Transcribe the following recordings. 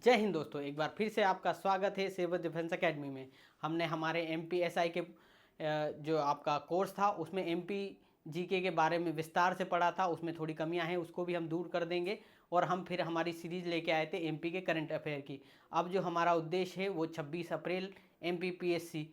जय हिंद दोस्तों, एक बार फिर से आपका स्वागत है सिविल डिफेंस एकेडमी में। हमने हमारे एमपीएसआई के जो आपका कोर्स था उसमें एमपी जीके के बारे में विस्तार से पढ़ा था। उसमें थोड़ी कमियां हैं, उसको भी हम दूर कर देंगे। और हम फिर हमारी सीरीज लेके आए थे एमपी के करंट अफेयर की। अब जो हमारा उद्देश्य है वो 26 अप्रैल एमपीपीएससी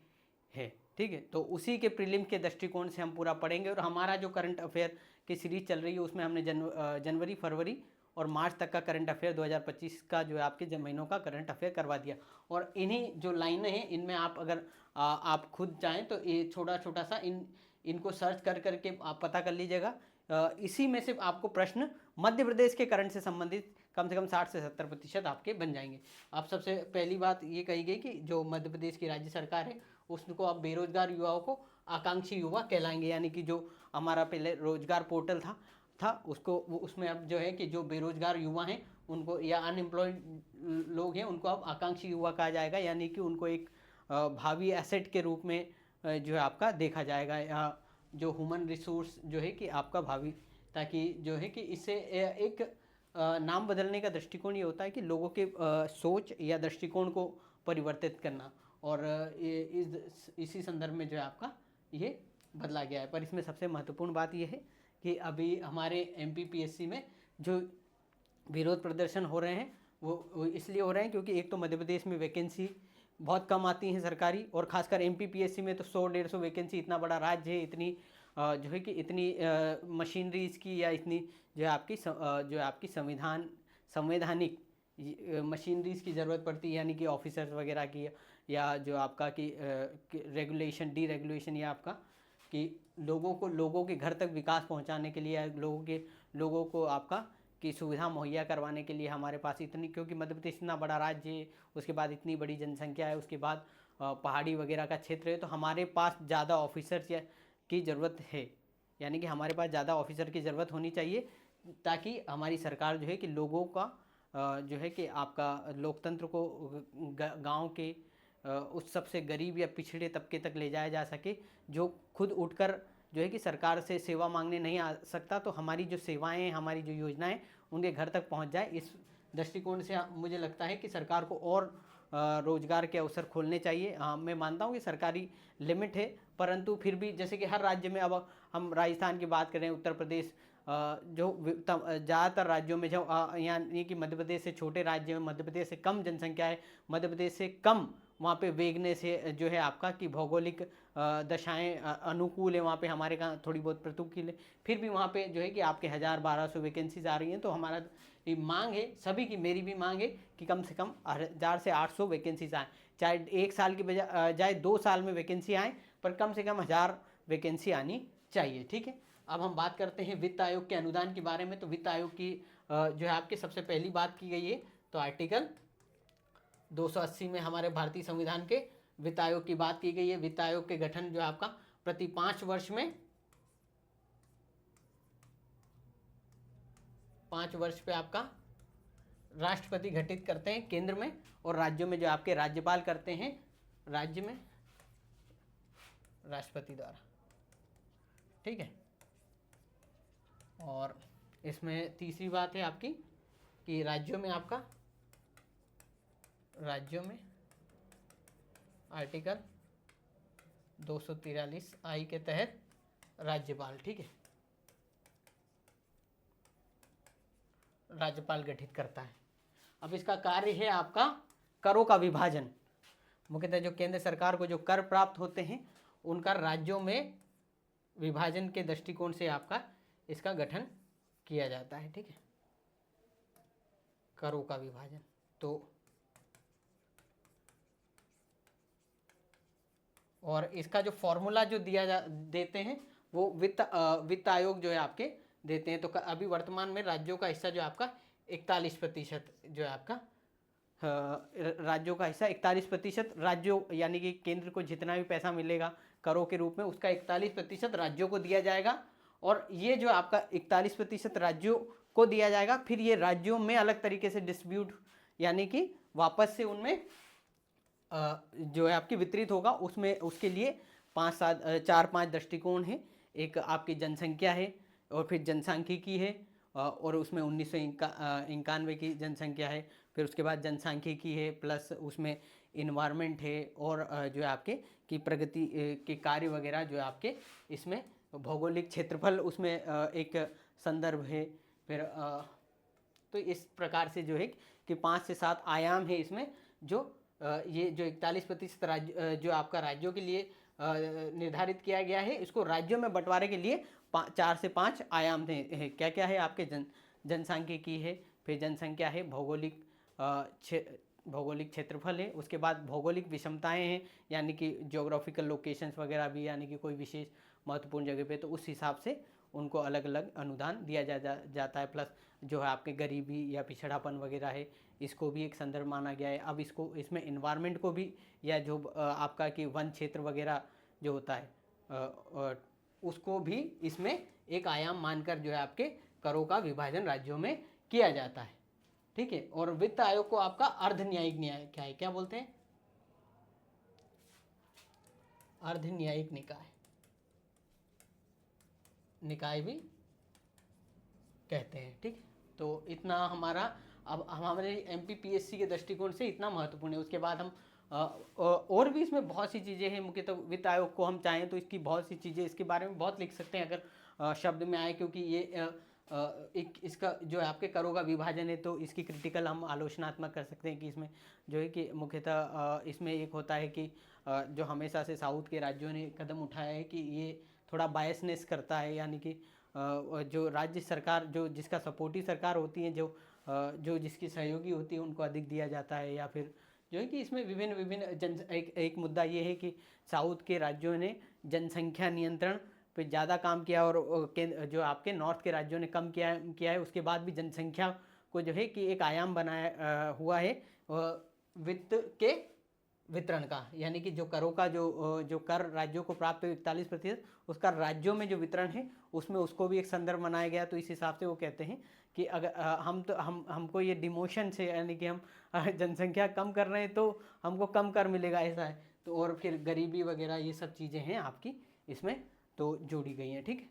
है, ठीक है। तो उसी के प्रीलिम के दृष्टिकोण से हम पूरा पढ़ेंगे। और हमारा जो करंट अफेयर की सीरीज चल रही है उसमें हमने जनवरी, फरवरी और मार्च तक का करंट अफेयर 2025 का जो है आपके महीनों का करंट अफेयर करवा दिया। और इन्हीं जो लाइनें हैं इनमें आप अगर आप खुद चाहें तो ये छोटा छोटा सा इनको सर्च कर करके आप पता कर लीजिएगा। इसी में से आपको प्रश्न मध्य प्रदेश के करंट से संबंधित कम से कम 60 से 70% आपके बन जाएंगे। अब सबसे पहली बात ये कही गई कि जो मध्य प्रदेश की राज्य सरकार है उसको अब बेरोजगार युवाओं को आकांक्षी युवा कहलाएंगे। यानी कि जो हमारा पहले रोजगार पोर्टल था उसको उसमें अब जो है कि जो बेरोजगार युवा हैं उनको या अनएम्प्लॉयड लोग हैं उनको अब आकांक्षी युवा कहा जाएगा। यानी कि उनको एक भावी एसेट के रूप में जो है आपका देखा जाएगा, या जो ह्यूमन रिसोर्स जो है कि आपका भावी, ताकि जो है कि इससे एक नाम बदलने का दृष्टिकोण ये होता है कि लोगों के सोच या दृष्टिकोण को परिवर्तित करना। और इसी संदर्भ में जो है आपका ये बदला गया है। पर इसमें सबसे महत्वपूर्ण बात यह है कि अभी हमारे एमपीपीएससी में जो विरोध प्रदर्शन हो रहे हैं वो इसलिए हो रहे हैं क्योंकि एक तो मध्य प्रदेश में वैकेंसी बहुत कम आती हैं सरकारी, और खासकर एमपीपीएससी में तो 100-150 वैकेंसी, इतना बड़ा राज्य है, इतनी जो है कि इतनी मशीनरीज की या इतनी जो है आपकी संवैधानिक मशीनरीज की ज़रूरत पड़ती है। यानी कि ऑफिसर्स वगैरह की, या जो आपका कि रेगुलेशन डी रेगुलेशन, या आपका कि लोगों के घर तक विकास पहुंचाने के लिए, लोगों को आपका की सुविधा मुहैया करवाने के लिए हमारे पास इतनी, क्योंकि मध्य प्रदेश इतना बड़ा राज्य है, उसके बाद इतनी बड़ी जनसंख्या है, उसके बाद पहाड़ी वगैरह का क्षेत्र है, तो हमारे पास ज़्यादा ऑफिसर्स की ज़रूरत है। यानी कि हमारे पास ज़्यादा ऑफिसर की ज़रूरत होनी चाहिए ताकि हमारी सरकार जो है कि लोगों का जो है कि आपका लोकतंत्र को गांव के उस सबसे गरीब या पिछड़े तबके तक ले जाया जा सके, जो खुद उठकर जो है कि सरकार से सेवा मांगने नहीं आ सकता। तो हमारी जो सेवाएं हैं, हमारी जो योजनाएं उनके घर तक पहुंच जाए। इस दृष्टिकोण से मुझे लगता है कि सरकार को और रोजगार के अवसर खोलने चाहिए। हाँ, मैं मानता हूँ कि सरकारी लिमिट है, परंतु फिर भी जैसे कि हर राज्य में, अब हम राजस्थान की बात करें, उत्तर प्रदेश, जो ज़्यादातर राज्यों में, जो यानी कि मध्य प्रदेश से छोटे राज्य में, मध्य प्रदेश से कम जनसंख्या है, मध्य प्रदेश से कम वहाँ पे वेगने से जो है आपका कि भौगोलिक दशाएं अनुकूल है, वहाँ पे हमारे यहाँ थोड़ी बहुत प्रतिकूल है, फिर भी वहाँ पे जो है कि आपके 1000-1200 वैकेंसीज आ रही हैं। तो हमारा ये मांग है, सभी की, मेरी भी मांग है कि कम से कम 1000 से 800 वैकेंसीज आए। चाहे एक साल की बजाय 2 साल में वैकेंसी आए, पर कम से कम 1000 वैकेंसी आनी चाहिए, ठीक है। अब हम बात करते हैं वित्त आयोग के अनुदान के बारे में। तो वित्त आयोग की जो है आपकी सबसे पहली बात की गई है तो आर्टिकल 280 में हमारे भारतीय संविधान के वित्त आयोग की बात की गई है। वित्त आयोग के गठन जो है आपका प्रति 5 वर्ष में 5 वर्ष पे आपका राष्ट्रपति गठित करते हैं केंद्र में, और राज्यों में जो आपके राज्यपाल करते हैं, राज्य में राष्ट्रपति द्वारा, ठीक है। और इसमें तीसरी बात है आपकी कि राज्यों में आर्टिकल 243 आई के तहत राज्यपाल, ठीक है, राज्यपाल गठित करता है। अब इसका कार्य है आपका करों का विभाजन। मुख्यतः जो केंद्र सरकार को जो कर प्राप्त होते हैं उनका राज्यों में विभाजन के दृष्टिकोण से आपका इसका गठन किया जाता है, ठीक है, करों का विभाजन। तो और इसका जो फॉर्मूला जो देते हैं वो वित्त आयोग जो है आपके देते हैं। तो अभी वर्तमान में राज्यों का हिस्सा जो आपका 41% जो है आपका राज्यों का हिस्सा 41%, राज्यों यानी कि केंद्र को जितना भी पैसा मिलेगा करों के रूप में उसका 41% राज्यों को दिया जाएगा। और ये जो आपका 41% राज्यों को दिया जाएगा, फिर ये राज्यों में अलग तरीके से डिस्ट्रीब्यूट, यानी कि वापस से उनमें जो है आपकी वितरित होगा। उसमें उसके लिए 4-5 दृष्टिकोण है। एक आपकी जनसंख्या है, और फिर जनसांख्यिकी है, और उसमें 1991 की जनसंख्या है, फिर उसके बाद जनसांख्यिकी है, प्लस उसमें इन्वायरमेंट है, और जो है आपके कि प्रगति के कार्य वगैरह जो है आपके इसमें भौगोलिक क्षेत्रफल उसमें एक संदर्भ है। फिर तो इस प्रकार से जो है कि 5 से 7 आयाम है इसमें, जो ये जो 41% राज्य जो आपका राज्यों के लिए निर्धारित किया गया है, इसको राज्यों में बंटवारे के लिए 4 से 5 आयाम है। क्या क्या है आपके जनसांख्यिकी है, फिर जनसंख्या है, भौगोलिक क्षेत्रफल है, उसके बाद भौगोलिक विषमताएं हैं, यानी कि ज्योग्राफिकल लोकेशंस वगैरह भी, यानी कि कोई विशेष महत्वपूर्ण जगह पे तो उस हिसाब से उनको अलग अलग अनुदान दिया जाता है। प्लस जो है आपके गरीबी या पिछड़ापन वगैरह है, इसको भी एक संदर्भ माना गया है। अब इसको इसमें इन्वायरमेंट को भी, या जो आपका कि वन क्षेत्र वगैरह जो होता है उसको भी इसमें एक आयाम मानकर जो है आपके करों का विभाजन राज्यों में किया जाता है। ठीक है। और वित्त आयोग को आपका अर्ध न्यायिक न्याय क्या है, क्या बोलते हैं, अर्ध न्यायिक निकाय भी कहते हैं। ठीक। तो इतना हमारा, अब हमारे एमपीपीएससी के दृष्टिकोण से इतना महत्वपूर्ण है। उसके बाद हम और भी इसमें बहुत सी चीज़ें हैं। मुख्यतः वित्त आयोग को हम चाहें तो इसकी बहुत सी चीज़ें इसके बारे में बहुत लिख सकते हैं अगर शब्द में आए, क्योंकि ये एक इसका जो है आपके करों का विभाजन है, तो इसकी क्रिटिकल हम आलोचनात्मक कर सकते हैं कि इसमें जो है कि मुख्यतः इसमें एक होता है कि जो हमेशा से साउथ के राज्यों ने कदम उठाया है कि ये थोड़ा बायसनेस करता है, यानी कि जो राज्य सरकार जो जिसका सपोर्टिव सरकार होती है, जो जिसकी सहयोगी होती है, उनको अधिक दिया जाता है। या फिर जो है कि इसमें विभिन्न विभिन्न एक मुद्दा ये है कि साउथ के राज्यों ने जनसंख्या नियंत्रण पे ज़्यादा काम किया, और जो आपके नॉर्थ के राज्यों ने कम किया है। उसके बाद भी जनसंख्या को जो है कि एक आयाम बनाया हुआ है वित्त के वितरण का, यानी कि जो करों का जो कर राज्यों को प्राप्त है 41%, उसका राज्यों में जो वितरण है उसमें उसको भी एक संदर्भ बनाया गया। तो इस हिसाब से वो कहते हैं कि अगर हमको ये डिमोशन से, यानी कि हम जनसंख्या कम कर रहे हैं तो हमको कम कर मिलेगा, ऐसा है। तो और फिर गरीबी वगैरह ये सब चीज़ें हैं आपकी इसमें तो जोड़ी गई हैं। ठीक है।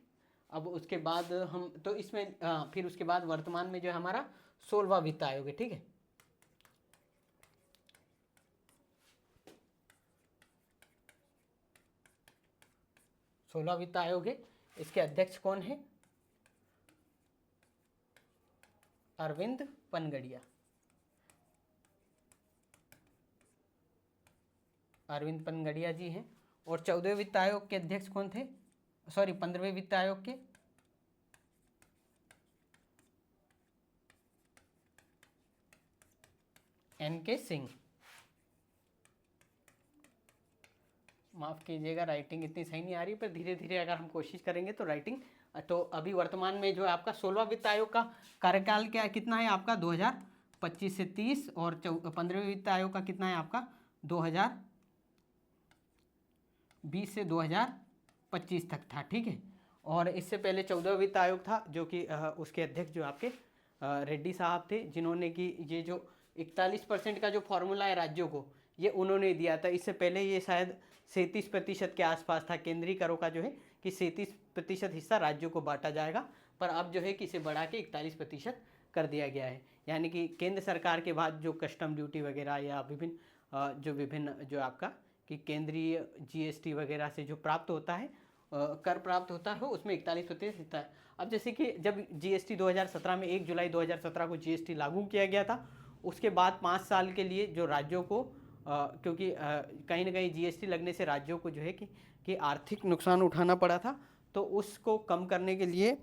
अब उसके बाद हम तो इसमें फिर उसके बाद वर्तमान में जो है हमारा 16वां वित्त आयोग है। ठीक है। 16वां वित्त आयोग है। इसके अध्यक्ष कौन है, अरविंद पनगड़िया। अरविंद पनगड़िया जी हैं। और 14वें वित्त आयोग के अध्यक्ष कौन थे, सॉरी 15वें वित्त आयोग के एन.के. सिंह। माफ़ कीजिएगा, राइटिंग इतनी सही नहीं आ रही, पर धीरे धीरे अगर हम कोशिश करेंगे तो राइटिंग। तो अभी वर्तमान में जो है आपका 16वां वित्त आयोग का कार्यकाल क्या कितना है आपका, 2025 से 30, और 15वें वित्त आयोग का कितना है आपका 2020 से 2025 तक था। ठीक है। और इससे पहले 14वां वित्त आयोग था, जो कि उसके अध्यक्ष जो आपके रेड्डी साहब थे, जिन्होंने कि ये जो 41% का जो फॉर्मूला है राज्यों को, ये उन्होंने दिया था। इससे पहले ये शायद 37% के आसपास था, केंद्रीय करों का जो है कि 37% हिस्सा राज्यों को बांटा जाएगा, पर अब जो है कि इसे बढ़ा के 41% कर दिया गया है। यानी कि केंद्र सरकार के बाद जो कस्टम ड्यूटी वगैरह या विभिन्न जो आपका कि केंद्रीय जीएसटी वगैरह से जो प्राप्त होता है कर प्राप्त होता है, उसमें 41% हिस्सा है। अब जैसे कि जब जीएसटी 2017 में 1 जुलाई 2017 को जीएसटी लागू किया गया था, उसके बाद 5 साल के लिए जो राज्यों को क्योंकि कहीं ना कहीं जीएसटी लगने से राज्यों को जो है कि आर्थिक नुकसान उठाना पड़ा था, तो उसको कम करने के लिए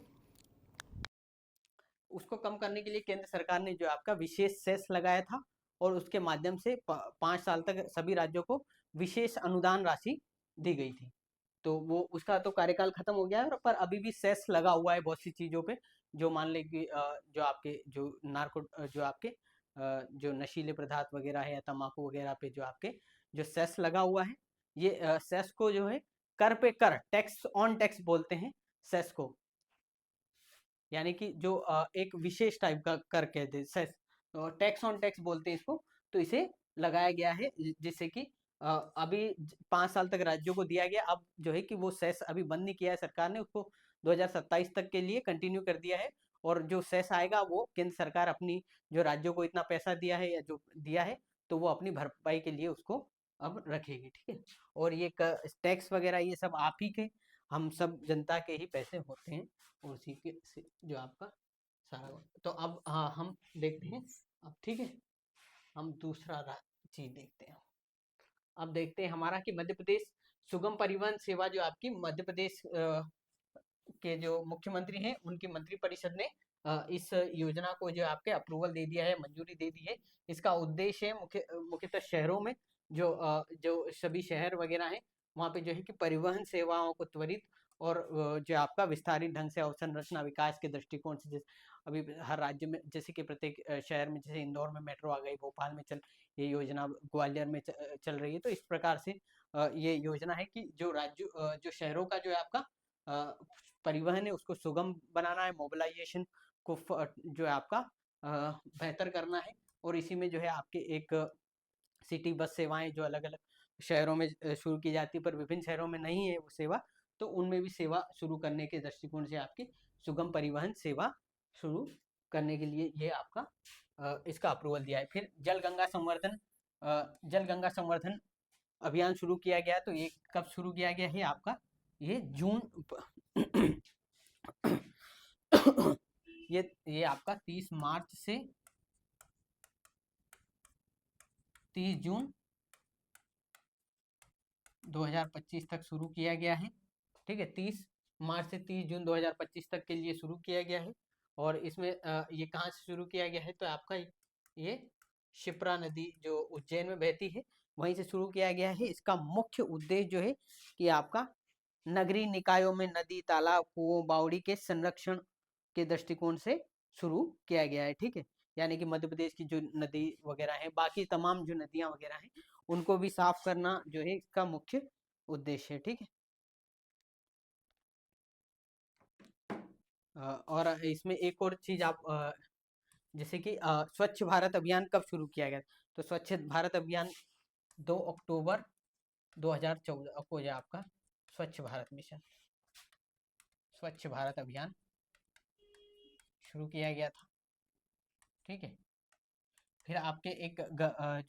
केंद्र सरकार ने जो आपका विशेष सेस लगाया था, और उसके माध्यम से 5 साल तक सभी राज्यों को विशेष अनुदान राशि दी गई थी। तो वो उसका तो कार्यकाल खत्म हो गया है, पर अभी भी सेस लगा हुआ है बहुत सी चीज़ों पे। जो मान ले कि जो आपके जो नार्को जो आपके जो नशीले पदार्थ वगैरह है या तम्बाकू वगैरह पे जो आपके जो सेस लगा हुआ है, ये सेस को जो है कर पे कर, टैक्स ऑन टैक्स बोलते हैं सेस को, यानी कि जो एक विशेष टाइप का कर कहते हैं सेस, तो टैक्स ऑन टैक्स बोलते हैं इसको। तो इसे लगाया गया है जिससे कि अभी 5 साल तक राज्यों को दिया गया। अब जो है कि वो सेस अभी बंद नहीं किया है सरकार ने, उसको 2027 तक के लिए कंटिन्यू कर दिया है। और जो सेस आएगा वो केंद्र सरकार अपनी, जो राज्यों को इतना पैसा दिया है या जो दिया है, तो वो अपनी भरपाई के लिए उसको अब रखेगी, ठीक है। और ये टैक्स वगैरह ये सब आप ही के, हम सब जनता के ही पैसे होते हैं, और उसी के से जो आपका सारा। तो अब हाँ, हम देखते हैं अब, ठीक है। हम दूसरा चीज देखते हैं। अब देखते हैं हमारा कि मध्य प्रदेश सुगम परिवहन सेवा, जो आपकी मध्य प्रदेश के जो मुख्यमंत्री हैं उनकी मंत्रिपरिषद ने इस योजना को जो आपके अप्रूवल दे दिया है, मंजूरी दे दी है। इसका उद्देश्य है मुख्यतः शहरों में जो सभी शहर वगैरह हैं वहाँ पे जो है कि परिवहन सेवाओं को त्वरित और जो आपका विस्तारित ढंग से अवसंरचना विकास के दृष्टिकोण से, जैसे अभी हर राज्य में, जैसे कि प्रत्येक शहर में, जैसे इंदौर में मेट्रो आ गई, भोपाल में ये योजना ग्वालियर में चल रही है। तो इस प्रकार से ये योजना है कि जो जो शहरों का जो है आपका परिवहन है उसको सुगम बनाना है, मोबिलाइजेशन को जो है आपका बेहतर करना है। और इसी में जो है आपके एक सिटी बस सेवाएं जो अलग अलग शहरों में शुरू की जाती है, पर विभिन्न शहरों में नहीं है वो सेवा, तो उनमें भी सेवा शुरू करने के दृष्टिकोण से आपकी सुगम परिवहन सेवा शुरू करने के लिए ये आपका इसका अप्रूवल दिया है। फिर जल गंगा संवर्धन अभियान शुरू किया गया। तो ये कब शुरू किया गया है आपका, ये जून ये आपका 30 मार्च से 30 जून 2025 तक शुरू किया गया है, ठीक है। 30 मार्च से 30 जून 2025 तक के लिए शुरू किया गया है। और इसमें ये कहाँ से शुरू किया गया है, तो आपका ये शिप्रा नदी जो उज्जैन में बहती है वहीं से शुरू किया गया है। इसका मुख्य उद्देश्य जो है कि आपका नगरीय निकायों में नदी, तालाब, कुओं, बावड़ी के संरक्षण के दृष्टिकोण से शुरू किया गया है, ठीक है। यानी कि मध्य प्रदेश की जो नदी वगैरह है, बाकी तमाम जो नदियां वगैरह हैं, उनको भी साफ करना जो है इसका मुख्य उद्देश्य है, ठीक है। और इसमें एक और चीज आप जैसे कि स्वच्छ भारत अभियान कब शुरू किया गया, तो स्वच्छ भारत अभियान 2 अक्टूबर 2014 को जो आपका स्वच्छ भारत मिशन, स्वच्छ भारत अभियान शुरू किया गया था, ठीक है। फिर आपके एक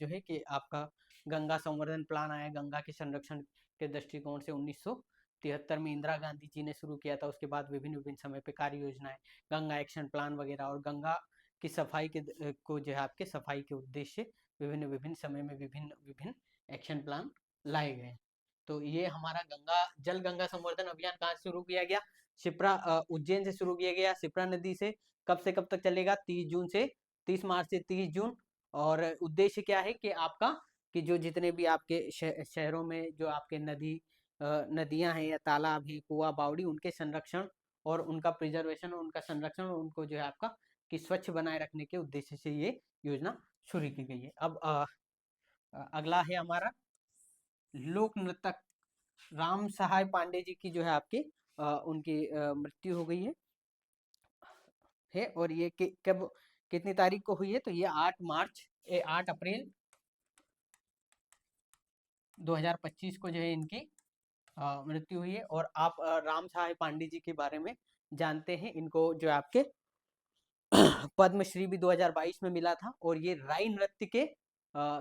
जो है कि आपका गंगा संवर्धन प्लान आया, गंगा के संरक्षण के दृष्टिकोण से 1973 में इंदिरा गांधी जी ने शुरू किया था। उसके बाद विभिन्न विभिन्न समय पे कार्य योजनाएं, गंगा एक्शन प्लान वगैरह, और गंगा की सफाई के को जो है आपके सफाई के उद्देश्य विभिन्न विभिन्न समय में विभिन्न विभिन्न एक्शन प्लान लाए गए। तो ये हमारा जल गंगा संवर्धन अभियान कहाँ से शुरू किया गया, शिप्रा उज्जैन से शुरू किया गया, शिप्रा नदी से। कब से कब तक चलेगा, 30 जून से 30 मार्च से 30 जून। और उद्देश्य क्या है कि आपका कि जो जितने भी आपके शहरों में जो आपके नदियां हैं या तालाब हैं, कुआ, बावड़ी, उनके संरक्षण और उनका प्रिजर्वेशन और उनका संरक्षण और उनको जो है आपका कि स्वच्छ बनाए रखने के उद्देश्य से ये योजना शुरू की गई है। अब अगला है हमारा लोक नृतक राम सहाय पांडे जी की जो है आपकी उनकी मृत्यु हो गई है। और ये कब कितनी तारीख को हुई है, तो ये 8 अप्रैल 2025 को जो है इनकी मृत्यु हुई है। और आप राम सहाय पांडे जी के बारे में जानते हैं, इनको जो आपके पद्मश्री भी 2022 में मिला था। और ये राई नृत्य के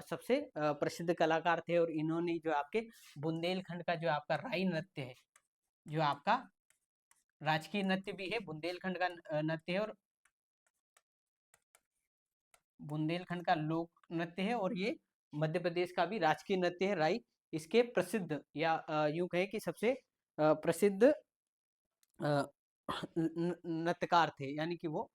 सबसे प्रसिद्ध कलाकार थे। और इन्होंने जो आपके बुंदेलखंड का जो आपका राई नृत्य है, जो आपका राजकीय नृत्य भी है, बुंदेलखंड का नृत्य है, और बुंदेलखंड का लोक नृत्य है, और ये मध्य प्रदेश का भी राजकीय नृत्य है राई। इसके प्रसिद्ध या यूं कहे कि सबसे प्रसिद्ध नृत्यकार थे, यानी कि वो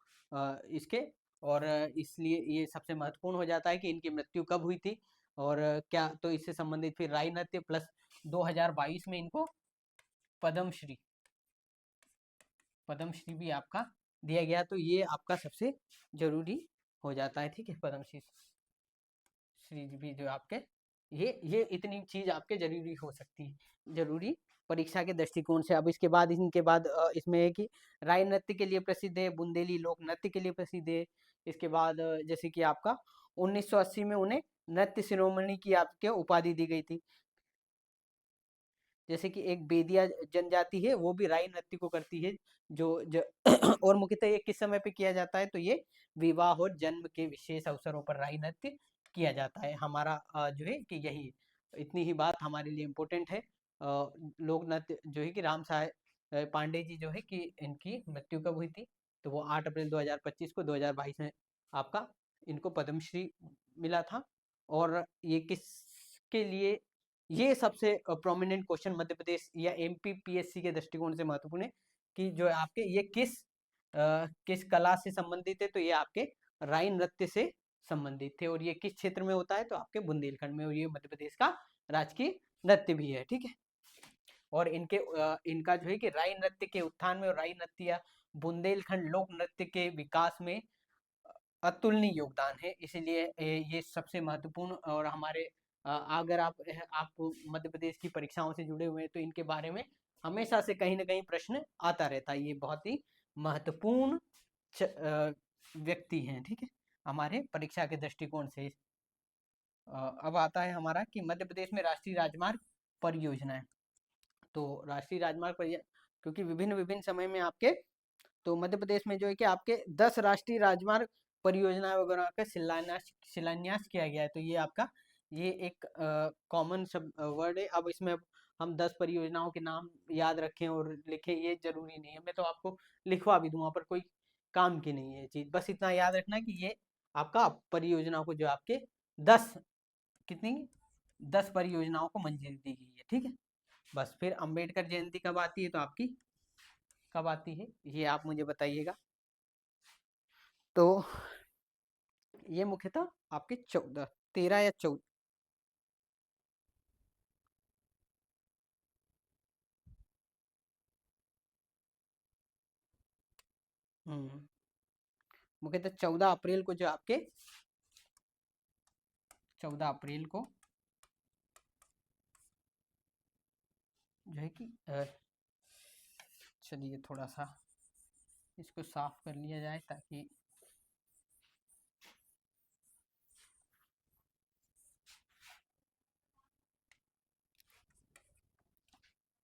इसके। और इसलिए ये सबसे महत्वपूर्ण हो जाता है कि इनकी मृत्यु कब हुई थी और क्या, तो इससे संबंधित फिर राई नृत्य प्लस 2022 में इनको पद्मश्री पद्मश्री भी आपका दिया गया। तो ये आपका सबसे जरूरी हो जाता है, ठीक है। पद्मश्री भी जो आपके ये इतनी चीज आपके जरूरी हो सकती है, जरूरी परीक्षा के दृष्टिकोण से। अब इसके बाद इनके बाद इसमें है कि राय नृत्य के लिए प्रसिद्ध है, बुंदेली लोक नृत्य के लिए प्रसिद्ध है। इसके बाद जैसे कि आपका 1980 में उन्हें नृत्य शिरोमणि की आपके उपाधि दी गई थी। जैसे कि एक बेदिया जनजाति है, वो भी राई नृत्य को करती है, जो और मुख्यतः ये किस समय पे किया जाता है, तो ये विवाह और जन्म के विशेष अवसरों पर राई नृत्य किया जाता है। हमारा जो है कि यही इतनी ही बात हमारे लिए इम्पोर्टेंट है। लोक नृत्य जो है कि राम सहाय पांडे जी जो है कि इनकी मृत्यु कब हुई थी, तो वो 8 अप्रैल 2025 को 2022 में आपका इनको पद्मश्री मिला था। और ये किसके लिए, ये सबसे प्रोमिनेंट क्वेश्चन मध्य प्रदेश या एमपीपीएससी के दृष्टिकोण से महत्वपूर्ण है कि जो आपके ये किस कला से संबंधित है, तो ये आपके राई नृत्य से संबंधित थे। और ये किस क्षेत्र में होता है, तो आपके बुंदेलखंड में, और ये मध्य प्रदेश का राजकीय नृत्य भी है। ठीक है। और इनका जो है कि राई नृत्य के उत्थान में और राई नृत्य या बुंदेलखंड लोक नृत्य के विकास में अतुलनीय योगदान है। इसीलिए ये सबसे महत्वपूर्ण, और हमारे अगर आप मध्य प्रदेश की परीक्षाओं से जुड़े हुए हैं तो इनके बारे में हमेशा से कहीं ना कहीं प्रश्न आता रहता है। ये बहुत ही महत्वपूर्ण व्यक्ति हैं। ठीक है, हमारे परीक्षा के दृष्टिकोण से। अब आता है हमारा कि मध्य प्रदेश में राष्ट्रीय राजमार्ग परियोजनाएं। तो राष्ट्रीय राजमार्ग परियोजना, क्योंकि विभिन्न विभिन्न समय में आपके, तो मध्य प्रदेश में जो है कि आपके 10 राष्ट्रीय राजमार्ग परियोजना वगैरह का शिलान्यास किया गया है। तो ये आपका ये एक कॉमन सब वर्ड है। अब इसमें हम 10 परियोजनाओं के नाम याद रखें और लिखें, ये जरूरी नहीं है। मैं तो आपको लिखवा भी दूंगा, पर कोई काम की नहीं है चीज। बस इतना याद रखना कि ये आपका परियोजना को जो आपके 10 कितनी 10 परियोजनाओं को मंजूरी दी गई है। ठीक है। बस फिर अंबेडकर जयंती कब आती है, तो आपकी कब आती है, ये आप मुझे बताइएगा। तो ये मुख्यतः आपके 13 या 14, मुख्यतः 14 अप्रैल को, जो आपके 14 अप्रैल को जो है कि चलिए थोड़ा सा इसको साफ कर लिया जाए ताकि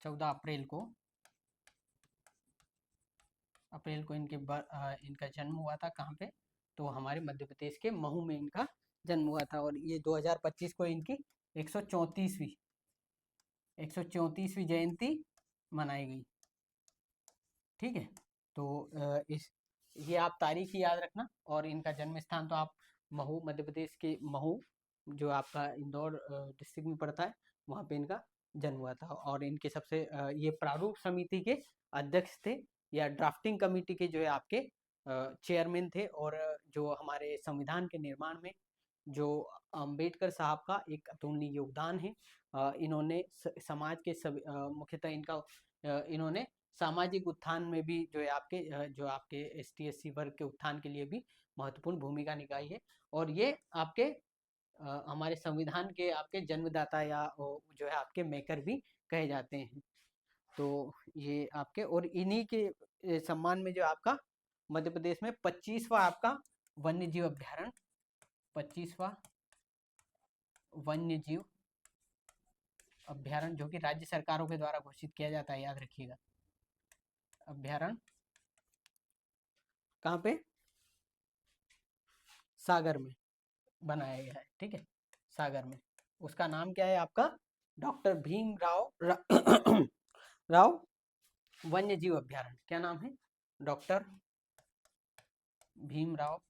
14 अप्रैल को इनका जन्म हुआ था। कहाँ पे, तो हमारे मध्य प्रदेश के महू में इनका जन्म हुआ था। और ये 2025 को इनकी 134वीं जयंती मनाई गई। ठीक है। तो इस ये आप तारीख ही याद रखना। और इनका जन्म स्थान तो आप महू, मध्य प्रदेश के महू, जो आपका इंदौर डिस्ट्रिक्ट में पड़ता है, वहाँ पे इनका जन्म हुआ था। और इनके सबसे ये प्रारूप समिति के अध्यक्ष थे, या ड्राफ्टिंग कमेटी के जो है आपके चेयरमैन थे। और जो हमारे संविधान के निर्माण में जो अंबेडकर साहब का एक अतुलनीय योगदान है। इन्होंने समाज के सभी मुख्यतः इन्होंने सामाजिक उत्थान में भी जो आपके ST SC वर्ग के उत्थान के लिए भी महत्वपूर्ण भूमिका निभाई है। और ये आपके हमारे संविधान के आपके जन्मदाता, या जो है आपके मेकर भी कहे जाते हैं। तो ये आपके, और इन्हीं के सम्मान में जो आपका मध्य प्रदेश में 25वां आपका वन्य जीव अभ्यारण्य, 25वां वन्य जीव अभ्यारण्य, जो कि राज्य सरकारों के द्वारा घोषित किया जाता है, याद रखिएगा। अभ्यारण्य कहाँ पे, सागर में बनाया गया है। ठीक है, सागर में। उसका नाम क्या है आपका, डॉक्टर राव वन्य जीव अभ्यारण्य। क्या नाम है, डॉक्टर भीमराव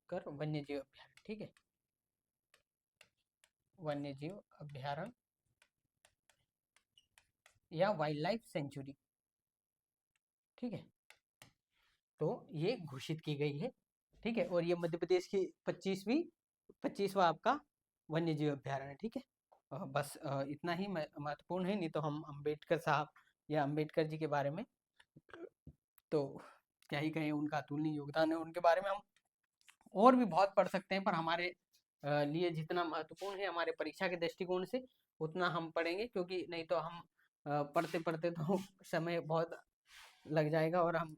कर वन्य जीव अभ्यारण्य। ठीक है, वन्य जीव अभ्यारण्य या वाइल्ड लाइफ सेंचुरी। ठीक है, तो ये घोषित की गई है। ठीक है, और ये मध्य प्रदेश की 25वां आपका वन्य जीव अभ्यारण्य। ठीक है, बस इतना ही महत्वपूर्ण है। नहीं तो हम अंबेडकर साहब या अंबेडकर जी के बारे में तो क्या ही कहें, उनका अतुलनीय योगदान है। उनके बारे में हम और भी बहुत पढ़ सकते हैं, पर हमारे लिए जितना महत्वपूर्ण है हमारे परीक्षा के दृष्टिकोण से, उतना हम पढ़ेंगे। क्योंकि नहीं तो हम पढ़ते पढ़ते तो समय बहुत लग जाएगा और हम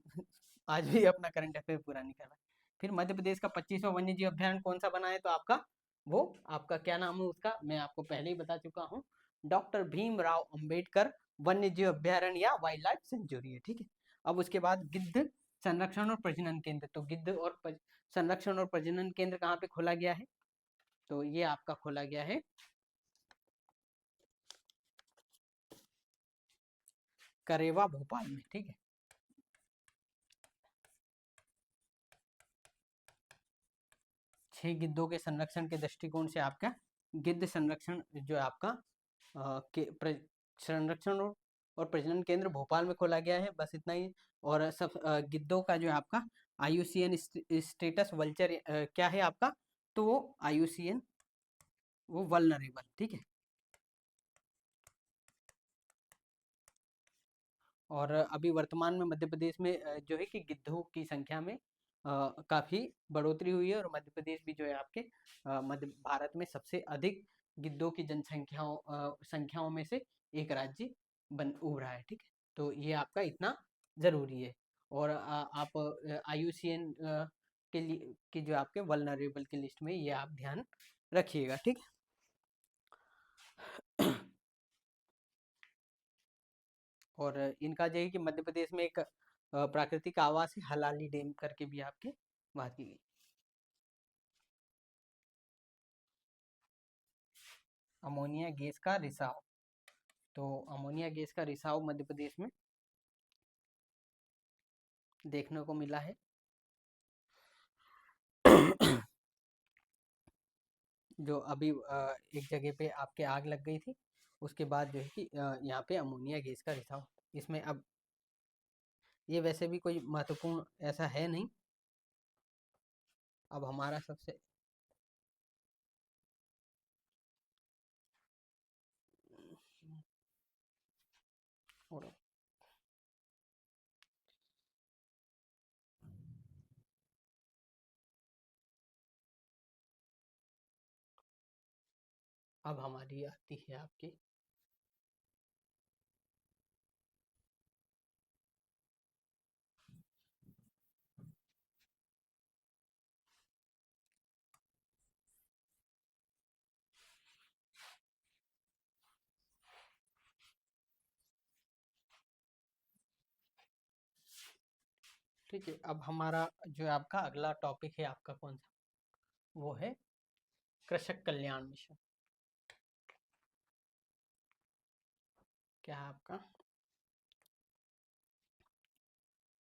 आज भी अपना करंट अफेयर पूरा नहीं कर पाए। फिर मध्य प्रदेश का 25वां वन्य जीव अभ्यारण्य कौन सा बना है, तो आपका वो आपका क्या नाम है उसका, मैं आपको पहले ही बता चुका हूँ, डॉक्टर भीमराव अंबेडकर वन्य जीव अभ्यारण्य या वाइल्ड लाइफ सेंचुरी है, ठीक है। अब उसके बाद गिद्ध संरक्षण और प्रजनन केंद्र, तो गिद्ध और संरक्षण और प्रजनन केंद्र कहाँ पे खोला गया है, तो ये आपका खोला गया है करेवा भोपाल में, ठीक है। छह गिद्धों के संरक्षण के दृष्टिकोण से आपका गिद्ध संरक्षण जो है आपका संरक्षण और प्रजनन केंद्र भोपाल में खोला गया है, बस इतना ही। और सब गिद्धों का जो है आपका IUCN स्टेटस वल्चर क्या है आपका, तो वो IUCN वो वल्नरेबल, ठीक है। और अभी वर्तमान में मध्य प्रदेश में जो है कि गिद्धों की संख्या में काफ़ी बढ़ोतरी हुई है, और मध्य प्रदेश भी जो है आपके मध्य भारत में सबसे अधिक गिद्धों की संख्याओं में से एक राज्य बन उभरा है, ठीक है। तो ये आपका इतना ज़रूरी है। और आप IUCN के लिए कि जो आपके वल्नरेबल की लिस्ट में ये आप ध्यान रखिएगा, ठीक है। और इनका जो है कि मध्य प्रदेश में एक प्राकृतिक आवास है हलाली डैम करके भी आपके बात की गई। अमोनिया गैस का रिसाव, तो अमोनिया गैस का रिसाव मध्य प्रदेश में देखने को मिला है। जो अभी एक जगह पे आपके आग लग गई थी, उसके बाद जो है कि यहाँ पे अमोनिया गैस का रिसाव, इसमें अब ये वैसे भी कोई महत्वपूर्ण ऐसा है नहीं। अब हमारा सबसे और अब हमारी आती है आपकी ठीक है। अब हमारा जो है आपका अगला टॉपिक है आपका कौन सा, वो है कृषक कल्याण मिशन। क्या है आपका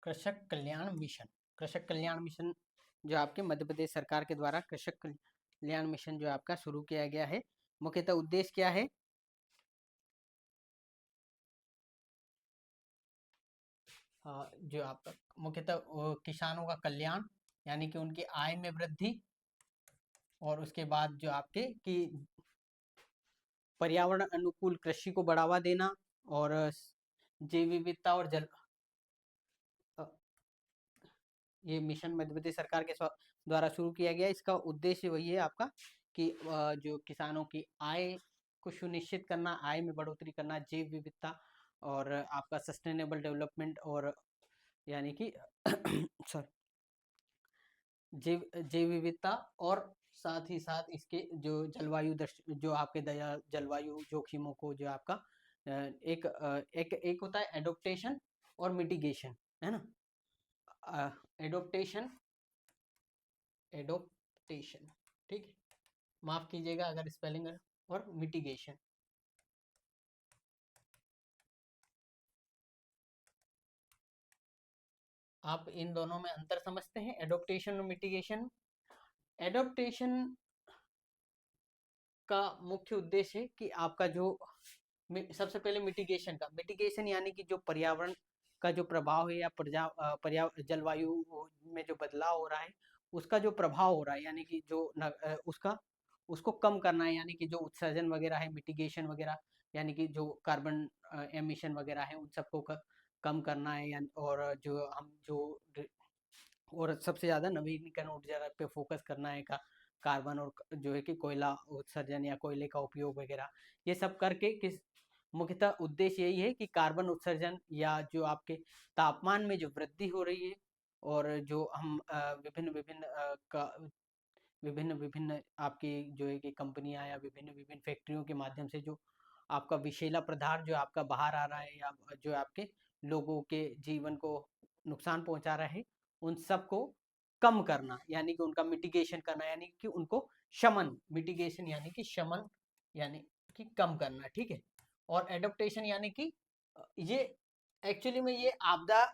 कृषक कल्याण मिशन। कृषक कल्याण मिशन जो आपके मध्य प्रदेश सरकार के द्वारा कृषक कल्याण मिशन जो आपका शुरू किया गया है, मुख्यतः उद्देश्य क्या है, जो आपका मुख्यतः किसानों का कल्याण, यानी कि उनकी आय में वृद्धि, और उसके बाद जो आपके कि पर्यावरण अनुकूल कृषि को बढ़ावा देना, और जैव विविधता और जल ये मिशन मध्य प्रदेश सरकार के द्वारा शुरू किया गया। इसका उद्देश्य वही है आपका कि जो किसानों की आय को सुनिश्चित करना, आय में बढ़ोतरी करना, जैव विविधता और आपका सस्टेनेबल डेवलपमेंट, और यानी कि सॉरी जैव विविधता, और साथ ही साथ इसके जो जो आपके जलवायु जोखिमों को जो आपका एक होता है एडोप्टेशन और मिटिगेशन, है ना। एडोप्टेशन एडोप्टेशन, ठीक है, माफ कीजिएगा अगर स्पेलिंग, और मिटिगेशन। आप इन दोनों में अंतर समझते हैं, एडोप्टेशन और मिटिगेशन। एडोप्टेशन का मुख्य उद्देश्य है कि आपका जो सबसे पहले मिटिगेशन यानी कि जो पर्यावरण का जो प्रभाव है, या जलवायु में जो बदलाव हो रहा है उसका जो प्रभाव हो रहा है, यानी कि जो उसको कम करना है, यानी कि जो उत्सर्जन वगैरह है, मिटिगेशन वगैरह, यानी कि जो कार्बन एमिशन वगैरह है उन सबको कम करना है, और जो हम जो और सबसे ज़्यादा नवीनीकरण ऊर्जा पे फोकस करना है, का कार्बन और जो है कि कोयला उत्सर्जन या कोयले का उपयोग वगैरह, ये सब करके मुख्यतः उद्देश्य यही है कि कार्बन उत्सर्जन या जो आपके तापमान में जो वृद्धि हो रही है, और जो हम विभिन्न विभिन्न विभिन्न विभिन्न आपकी जो है कि कंपनियां या विभिन्न विभिन्न फैक्ट्रियों के माध्यम से जो आपका विषैला पदार्थ जो आपका बाहर आ रहा है, या जो आपके लोगों के जीवन को नुकसान पहुंचा रहा है, उन सबको कम करना, यानी कि उनका मिटिगेशन करना, यानी कि उनको शमन, मिटिगेशन यानी कि शमन, यानी कि कम करना, ठीक है। और एडप्टेशन यानी कि ये एक्चुअली में ये आपदा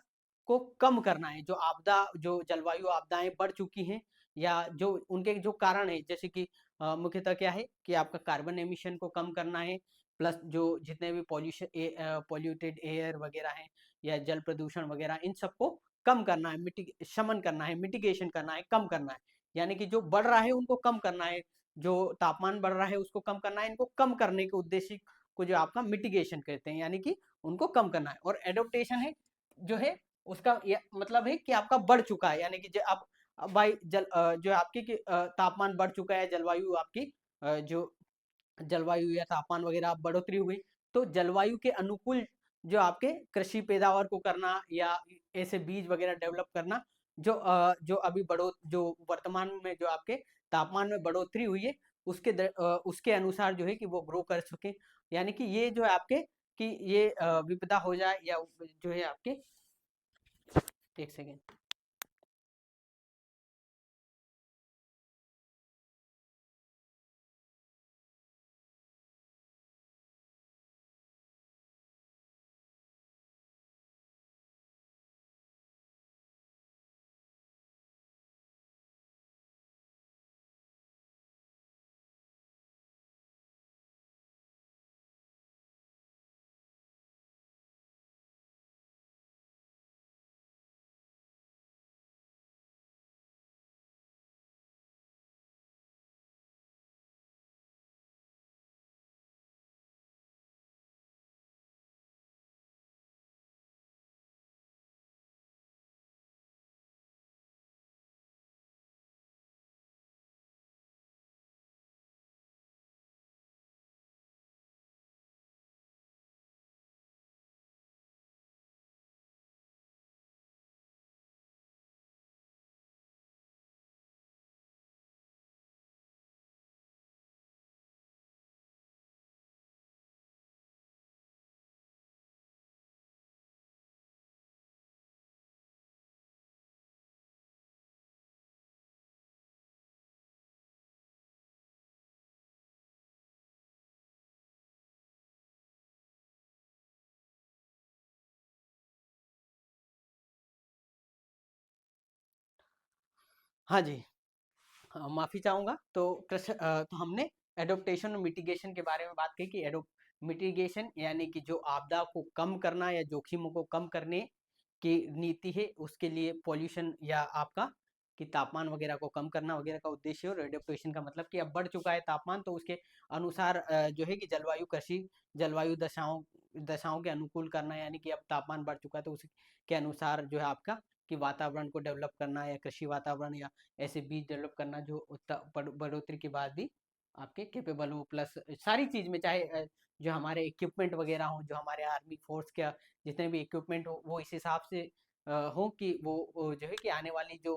को कम करना है, जो आपदा, जो जलवायु आपदाएं बढ़ चुकी हैं, या जो उनके जो कारण है, जैसे कि मुख्यतः क्या है कि आपका कार्बन एमिशन को कम करना है, प्लस जो जितने भी पॉल्यूटेड एयर वगैरह हैं, या जल प्रदूषण वगैरह, इन सबको कम करना है, शमन करना है, मिटिगेशन करना है, कम करना है, यानी कि जो बढ़ रहा है उनको कम करना है, जो तापमान बढ़ रहा है उसको कम करना है, इनको कम करने के उद्देश्य को जो आपका मिटिगेशन कहते हैं, यानी कि उनको कम करना है। और एडोप्टेशन है जो है उसका मतलब है कि आपका बढ़ चुका है, यानी कि जो आप भाई जो आपकी तापमान बढ़ चुका है, जलवायु आपकी जो जलवायु या तापमान वगैरह आप बढ़ोतरी हुई, तो जलवायु के अनुकूल जो आपके कृषि पैदावार को करना, या ऐसे बीज वगैरह डेवलप करना, जो अभी जो वर्तमान में जो आपके तापमान में बढ़ोतरी हुई है, उसके अनुसार जो है कि वो ग्रो कर सके, यानी कि ये जो है आपके कि ये विपदा हो जाए, या जो है आपके, एक सेकेंड। हाँ जी। माफी चाहूंगा। तो हमने एडोप्टेशन और मिटिगेशन के बारे में बात की कि एडोप मिटिगेशन यानी कि जो आपदा को कम करना या जोखिमों को कम करने की नीति है, उसके लिए पॉल्यूशन या आपका कि तापमान वगैरह को कम करना वगैरह का उद्देश्य है। और एडोप्टेशन का मतलब कि अब बढ़ चुका है तापमान, तो उसके अनुसार जो है कि जलवायु दशाओं दशाओं के अनुकूल करना, यानी कि अब तापमान बढ़ चुका है तो उसके अनुसार जो है आपका कि वातावरण को डेवलप करना, या कृषि वातावरण, या ऐसे बीज डेवलप करना जो बढ़ोतरी के बाद भी आपके केपेबल हो, प्लस सारी चीज में, चाहे जो हमारे इक्विपमेंट वगैरह हो, जो हमारे आर्मी फोर्स के जितने भी इक्विपमेंट हो, वो इस हिसाब से हो कि वो जो है कि आने वाली जो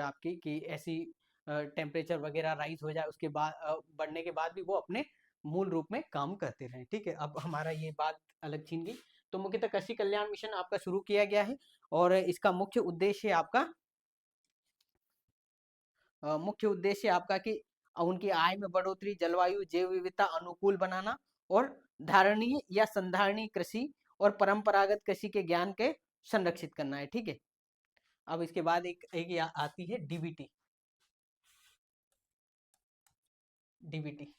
आपकी कि ऐसी टेम्परेचर वगैरह राइज हो जाए, उसके बाद बढ़ने के बाद भी वो अपने मूल रूप में काम करते रहें। ठीक है, अब हमारा ये बात अलग छीन गई। तो मुख्यतः कृषि कल्याण मिशन आपका शुरू किया गया है, और इसका मुख्य उद्देश्य आपका कि उनकी आय में बढ़ोतरी, जलवायु जैव विविधता अनुकूल बनाना, और धारणीय या संधारणीय कृषि और परंपरागत कृषि के ज्ञान के संरक्षित करना है। ठीक है, अब इसके बाद एक आती है डीबीटी। डीबीटी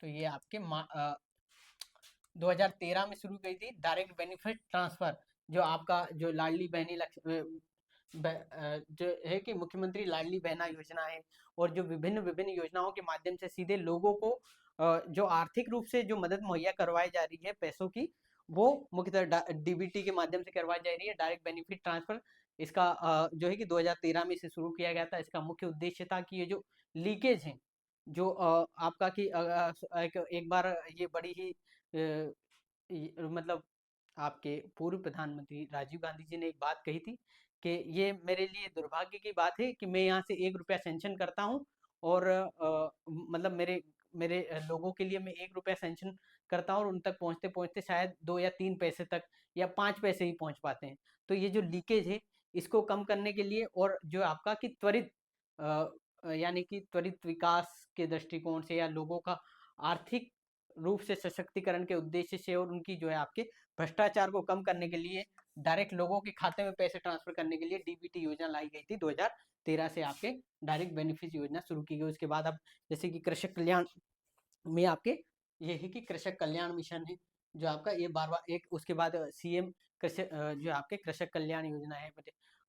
तो ये आपके 2013 में शुरू की थी, डायरेक्ट बेनिफिट ट्रांसफर, जो आपका जो लाडली बहनी जो है कि मुख्यमंत्री लाडली बहना योजना है, और जो विभिन्न विभिन्न योजनाओं के माध्यम से सीधे लोगों को जो आर्थिक रूप से जो मदद मुहैया करवाई जा रही है पैसों की, वो मुख्यतः डीबीटी के माध्यम से करवाई जा रही है, डायरेक्ट बेनिफिट ट्रांसफर। इसका जो है कि 2013 में इसे शुरू किया गया था। इसका मुख्य उद्देश्य था कि ये जो लीकेज है, जो आपका कि एक बार ये बड़ी ही मतलब आपके पूर्व प्रधानमंत्री राजीव गांधी जी ने एक बात कही थी कि ये मेरे लिए दुर्भाग्य की बात है कि मैं यहाँ से 1 रुपया सेंक्शन करता हूँ और मतलब मेरे मेरे लोगों के लिए मैं 1 रुपया सेंक्शन करता हूँ और उन तक पहुँचते पहुँचते शायद 2 या 3 पैसे तक या 5 पैसे ही पहुँच पाते हैं। तो ये जो लीकेज है इसको कम करने के लिए और जो आपका कि त्वरित यानी कि त्वरित विकास के दृष्टिकोण से या लोगों का आर्थिक रूप से सशक्तिकरण के उद्देश्य से और उनकी जो है आपके भ्रष्टाचार को कम करने के लिए डायरेक्ट लोगों के खाते में पैसे ट्रांसफर करने के लिए डीबीटी योजना लाई गई थी 2013 से आपके डायरेक्ट बेनिफिट योजना शुरू की गई। उसके बाद अब जैसे कि कृषक कल्याण में आपके ये है कि कृषक कल्याण मिशन है जो आपका ये बार बार एक उसके बाद सीएम कृषक जो आपके कृषक कल्याण योजना है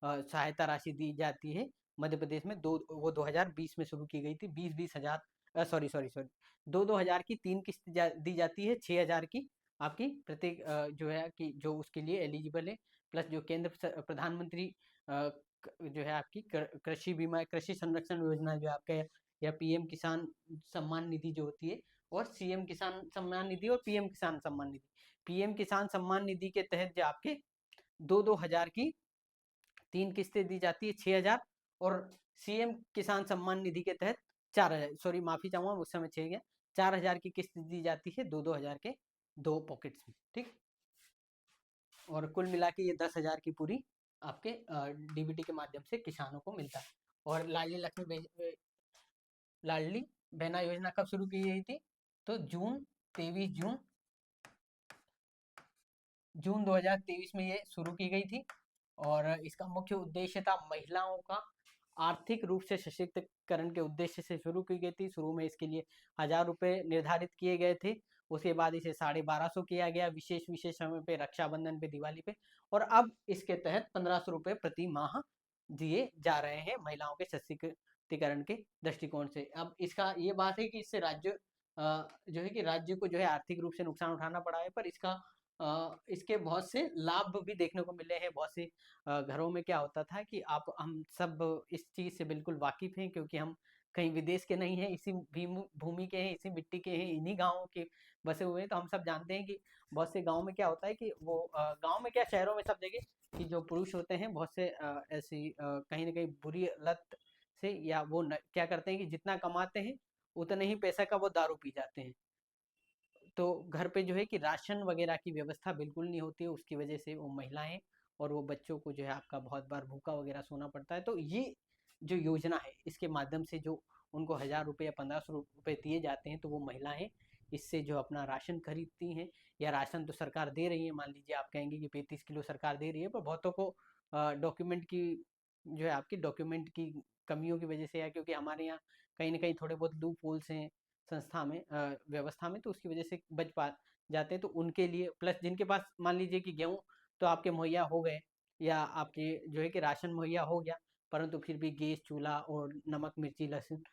सहायता राशि दी जाती है मध्य प्रदेश में दो वो 2020 में शुरू की गई थी 20-20 हजार सॉरी सॉरी सॉरी 2-2 हजार की 3 किस्त दी जाती है 6 हजार की आपकी प्रत्येक जो है कि जो उसके लिए एलिजिबल है प्लस जो केंद्र प्रधानमंत्री जो है आपकी कृषि बीमा कृषि संरक्षण योजना जो आपका या पीएम किसान सम्मान निधि जो होती है और सीएम किसान सम्मान निधि और पीएम किसान सम्मान निधि। पीएम किसान सम्मान निधि के तहत जो आपके 2-2 हजार की 3 किस्तें दी जाती है 6 हजार और सीएम किसान सम्मान निधि के तहत 4 हजार सॉरी माफी चाहूंगा उस समय 6 गया 4 हजार की किस्त दी जाती है 2-2 हजार के 2 पॉकेट्स में ठीक। और कुल मिला के ये 10 हजार की पूरी आपके डीबीटी के माध्यम से किसानों को मिलता है। और लाडली बहना योजना कब शुरू की गई थी तो जून 23 जून जून 2023 में ये शुरू की गई थी और इसका मुख्य उद्देश्य था महिलाओं का आर्थिक रूप से सशक्तिकरण के उद्देश्य से शुरू की गई थी। शुरू में इसके लिए 1000 रुपये निर्धारित किए गए थे उसके बाद इसे 1250 किया गया विशेष विशेष समय पे रक्षाबंधन पे दिवाली पे और अब इसके तहत 1500 रुपये प्रति माह दिए जा रहे हैं महिलाओं के सशक्तिकरण के दृष्टिकोण से। अब इसका ये बात है कि इससे राज्य जो है कि राज्य को जो है आर्थिक रूप से नुकसान उठाना पड़ा है पर इसके बहुत से लाभ भी देखने को मिले हैं। बहुत से घरों में क्या होता था कि आप हम सब इस चीज़ से बिल्कुल वाकिफ़ हैं क्योंकि हम कहीं विदेश के नहीं हैं इसी भूमि के हैं इसी मिट्टी के हैं इन्हीं गाँवों के बसे हुए हैं। तो हम सब जानते हैं कि बहुत से गाँव में क्या होता है कि वो गाँव में क्या शहरों में सब जगह कि जो पुरुष होते हैं बहुत से ऐसी कहीं ना कहीं बुरी लत से या वो क्या करते हैं कि जितना कमाते हैं उतने ही पैसा का वो दारू पी जाते हैं। तो घर पे जो है कि राशन वगैरह की व्यवस्था बिल्कुल नहीं होती है उसकी वजह से वो महिलाएं और वो बच्चों को जो है आपका बहुत बार भूखा वगैरह सोना पड़ता है। तो ये जो योजना है इसके माध्यम से जो उनको 1000 रुपये या 1500 रुपये दिए जाते हैं तो वो महिलाएं इससे जो अपना राशन खरीदती हैं या राशन तो सरकार दे रही है मान लीजिए आप कहेंगे कि 35 किलो सरकार दे रही है पर बहुतों को डॉक्यूमेंट की जो है आपकी डॉक्यूमेंट की कमियों की वजह से या क्योंकि हमारे यहाँ कहीं ना कहीं थोड़े बहुत लूप होल्स हैं संस्था में व्यवस्था में तो उसकी वजह से बच पा जाते हैं। तो उनके लिए प्लस जिनके पास मान लीजिए कि गेहूँ तो आपके मुहैया हो गए या आपके जो है कि राशन मुहैया हो गया परंतु फिर भी गैस चूल्हा और नमक मिर्ची लहसुन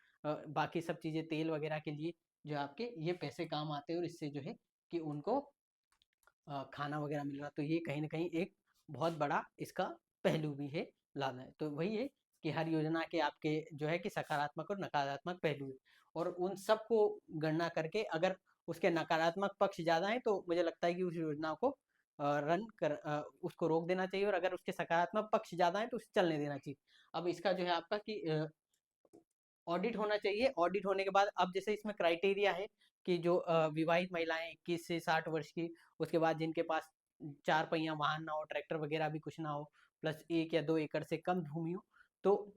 बाकी सब चीज़ें तेल वगैरह के लिए जो आपके ये पैसे काम आते हैं और इससे जो है कि उनको खाना वगैरह मिल रहा तो ये कहीं ना कहीं एक बहुत बड़ा इसका पहलू भी है लाना है। तो वही है कि हर योजना के आपके जो है कि सकारात्मक और नकारात्मक पहलू है और उन सबको गणना करके अगर उसके नकारात्मक पक्ष ज़्यादा हैं तो मुझे लगता है कि उस योजना को उसको रोक देना चाहिए और अगर उसके सकारात्मक पक्ष ज़्यादा हैं तो उसे चलने देना चाहिए। अब इसका जो है आपका कि ऑडिट होना चाहिए। ऑडिट होने के बाद अब जैसे इसमें क्राइटेरिया है कि जो विवाहित महिलाएं 21 से 60 वर्ष की उसके बाद जिनके पास 4 पहिया वाहन ना हो ट्रैक्टर वगैरह भी कुछ ना हो प्लस 1 या 2 एकड़ से कम भूमि हो। तो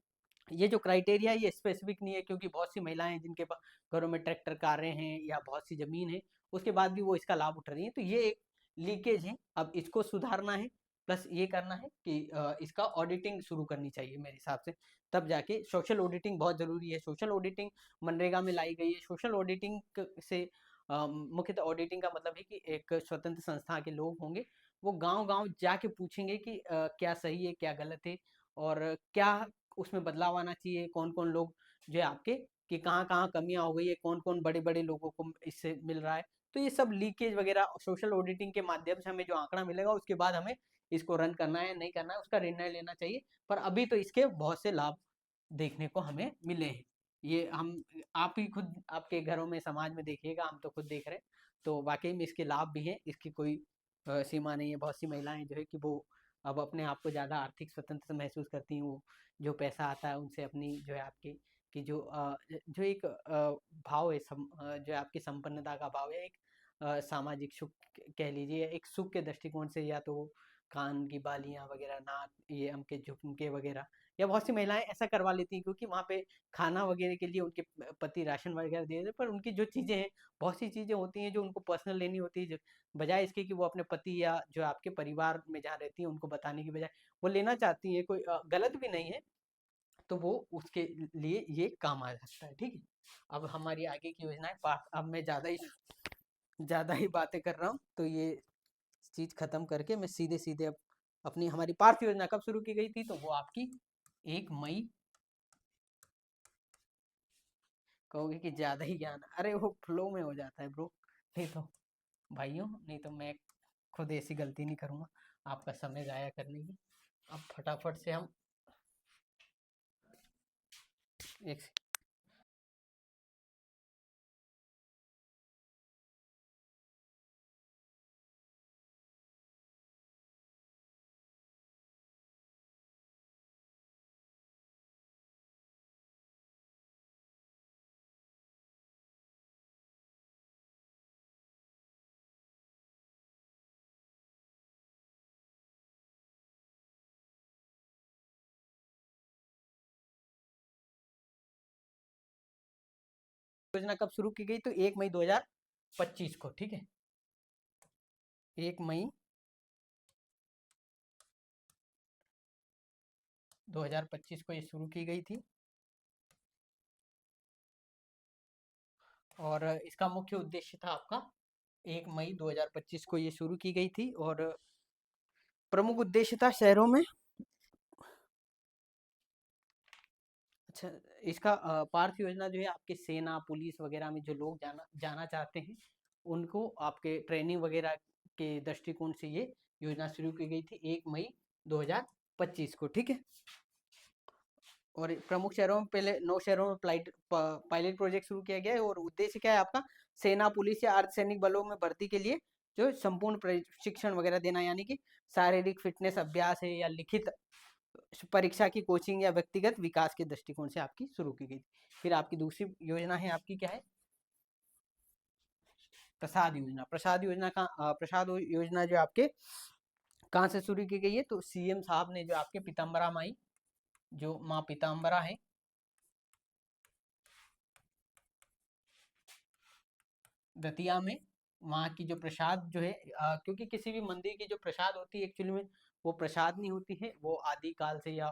ये जो क्राइटेरिया है ये स्पेसिफिक नहीं है क्योंकि बहुत सी महिलाएं हैं जिनके पास घरों में ट्रैक्टर कारें हैं या बहुत सी जमीन है उसके बाद भी वो इसका लाभ उठा रही हैं। तो ये एक लीकेज है अब इसको सुधारना है प्लस ये करना है कि इसका ऑडिटिंग शुरू करनी चाहिए मेरे हिसाब से। तब जाके सोशल ऑडिटिंग बहुत ज़रूरी है। सोशल ऑडिटिंग मनरेगा में लाई गई है। सोशल ऑडिटिंग से मुख्यतः ऑडिटिंग का मतलब है कि एक स्वतंत्र संस्था के लोग होंगे वो गांव-गांव जाके पूछेंगे कि क्या सही है क्या गलत है और क्या उसमें बदलाव आना चाहिए कौन-कौन लोग जो है आपके कि कहाँ-कहाँ कमियां हो गई है कौन-कौन बड़े-बड़े लोगों को इससे मिल रहा है। तो ये सब लीकेज वगैरह सोशल ऑडिटिंग के माध्यम से हमें जो आंकड़ा मिलेगा उसके बाद हमें इसको रन करना है नहीं करना है उसका निर्णय लेना चाहिए। पर अभी तो इसके बहुत से लाभ देखने को हमें मिले हैं। ये हम आप ही खुद आपके घरों में समाज में देखिएगा, हम तो खुद देख रहे हैं। तो वाकई में इसके लाभ भी हैं, इसकी कोई सीमा नहीं है। बहुत सी महिलाएं जो है कि वो अब अपने आप को ज़्यादा आर्थिक स्वतंत्र महसूस करती हैं। वो जो पैसा आता है उनसे अपनी जो है आपकी कि जो जो एक भाव है जो है आपकी संपन्नता का भाव है, एक सामाजिक सुख कह लीजिए, एक सुख के दृष्टिकोण से, या तो वो कान की बालियां वगैरह, नाक, ये अमके झुमके वगैरह, या बहुत सी महिलाएं ऐसा करवा लेती हैं क्योंकि वहाँ पे खाना वगैरह के लिए उनके पति राशन वगैरह दे देते, पर उनकी जो चीज़ें हैं, बहुत सी चीज़ें होती हैं जो उनको पर्सनल लेनी होती है, बजाय इसके कि वो अपने पति या जो आपके परिवार में जहाँ रहती हैं उनको बताने की बजाय वो लेना चाहती हैं। कोई गलत भी नहीं है, तो वो उसके लिए ये काम आ सकता है। ठीक है, अब हमारी आगे की योजनाएं अब मैं ज़्यादा ही बातें कर रहा हूँ, तो ये चीज़ खत्म करके मैं सीधे सीधे अब अपनी हमारी पार्थ योजना कब शुरू की गई थी, तो वो आपकी 1 मई। कहोगे कि ज़्यादा ही ज्ञान, अरे वो फ्लो में हो जाता है ब्रो। नहीं तो भाइयों, नहीं तो मैं खुद ऐसी गलती नहीं करूँगा आपका समय ज़ाया करने की। अब फटाफट से हम एक योजना कब शुरू की गई, तो 1 मई 2025 को। ठीक है, 1 मई 2025 को ये शुरू की गई थी। और इसका मुख्य उद्देश्य था आपका, 1 मई 2025 को ये शुरू की गई थी, और प्रमुख उद्देश्य था शहरों में। अच्छा, इसका पार्थ योजना जो है आपके सेना पुलिस वगैरह में जो लोग जाना जाना चाहते हैं, उनको आपके ट्रेनिंग वगैरह के दृष्टिकोण से ये योजना शुरू की गई थी 1 मई 2025 को। ठीक है, और प्रमुख शहरों में पहले 9 शहरों में पायलट प्रोजेक्ट शुरू किया गया है, और उद्देश्य क्या है आपका, सेना पुलिस या अर्धसैनिक बलों में भर्ती के लिए जो संपूर्ण प्रशिक्षण वगैरह देना, यानी कि शारीरिक फिटनेस अभ्यास है, या लिखित परीक्षा की कोचिंग, या व्यक्तिगत विकास के दृष्टिकोण से आपकी शुरू की गई। फिर आपकी दूसरी योजना है आपकी क्या है, प्रसाद योजना। प्रसाद योजना जो आपके कहाँ से शुरू की गई है, तो सीएम साहब ने जो आपके पीताम्बरा माई, जो माँ पीताम्बरा है, दतिया में, वहाँ की जो प्रसाद जो है, क्योंकि किसी भी मंदिर की जो प्रसाद होती है एक्चुअली में वो प्रसाद नहीं होती है, वो आदि काल से या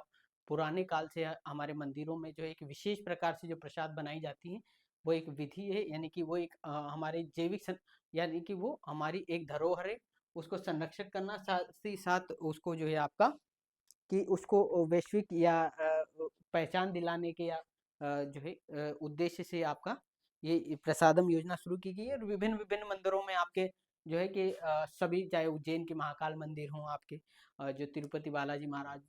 पुराने काल से हमारे मंदिरों में जो एक विशेष प्रकार से जो प्रसाद बनाई जाती है, वो एक विधि है, यानी कि वो एक हमारे यानी कि वो हमारी एक धरोहर है। उसको संरक्षित करना, साथ ही साथ उसको जो है आपका कि उसको वैश्विक या पहचान दिलाने के, या जो है उद्देश्य से आपका ये प्रसादम योजना शुरू की गई है। और विभिन्न विभिन्न मंदिरों में आपके जो है कि सभी, चाहे उज्जैन के महाकाल मंदिर हों, आपके जो तिरुपति बालाजी महाराज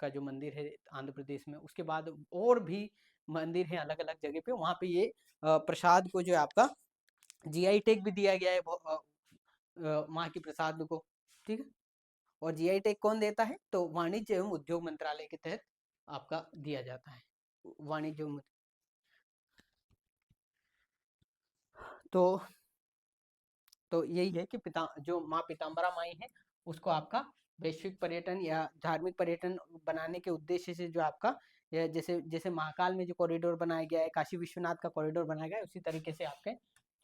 का जो मंदिर है आंध्र प्रदेश में, उसके बाद और भी मंदिर हैं अलग अलग जगह पे, वहाँ पे ये प्रसाद को जो है आपका जीआई टैग भी दिया गया है वहाँ की प्रसाद को। ठीक है, और जीआई टैग कौन देता है, तो वाणिज्य एवं उद्योग मंत्रालय के तहत आपका दिया जाता है। वाणिज्य तो तो यही है कि जो माँ पीताम्बरा माई है, उसको आपका वैश्विक पर्यटन या धार्मिक पर्यटन बनाने के उद्देश्य से जो आपका, जैसे जैसे महाकाल में जो कॉरिडोर बनाया गया है, काशी विश्वनाथ का कॉरिडोर बनाया गया है, उसी तरीके से आपके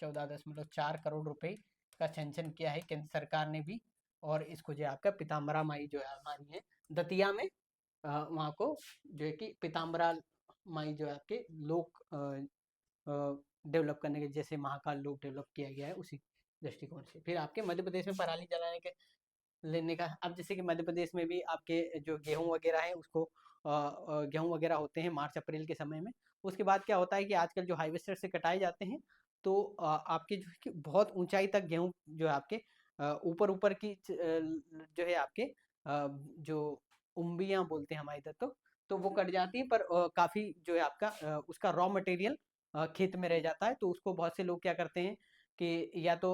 14.4 करोड़ रुपए का सैंक्शन किया है केंद्र सरकार ने भी। और इसको जो है आपका पीताम्बरा माई जो है हमारी है दतिया में, वहाँ को जो है कि पीताम्बरा माई जो है आपके लोक डेवलप करने के, जैसे महाकाल लोक डेवलप किया गया है उसी दृष्टिकोण से। फिर आपके मध्य प्रदेश में पराली जलाने के लेने का, अब जैसे कि मध्य प्रदेश में भी आपके जो गेहूं वगैरह है उसको गेहूं वगैरह होते हैं मार्च अप्रैल के समय में। उसके बाद क्या होता है कि आजकल जो हार्वेस्टर से कटाए जाते हैं, तो आपके जो है कि बहुत ऊंचाई तक गेहूं जो है आपके ऊपर ऊपर की जो है आपके जो उम्बियां बोलते हैं हमारे इधर, तो तो वो कट जाती है, पर काफ़ी जो है आपका उसका रॉ मटेरियल खेत में रह जाता है। तो उसको बहुत से लोग क्या करते हैं कि या तो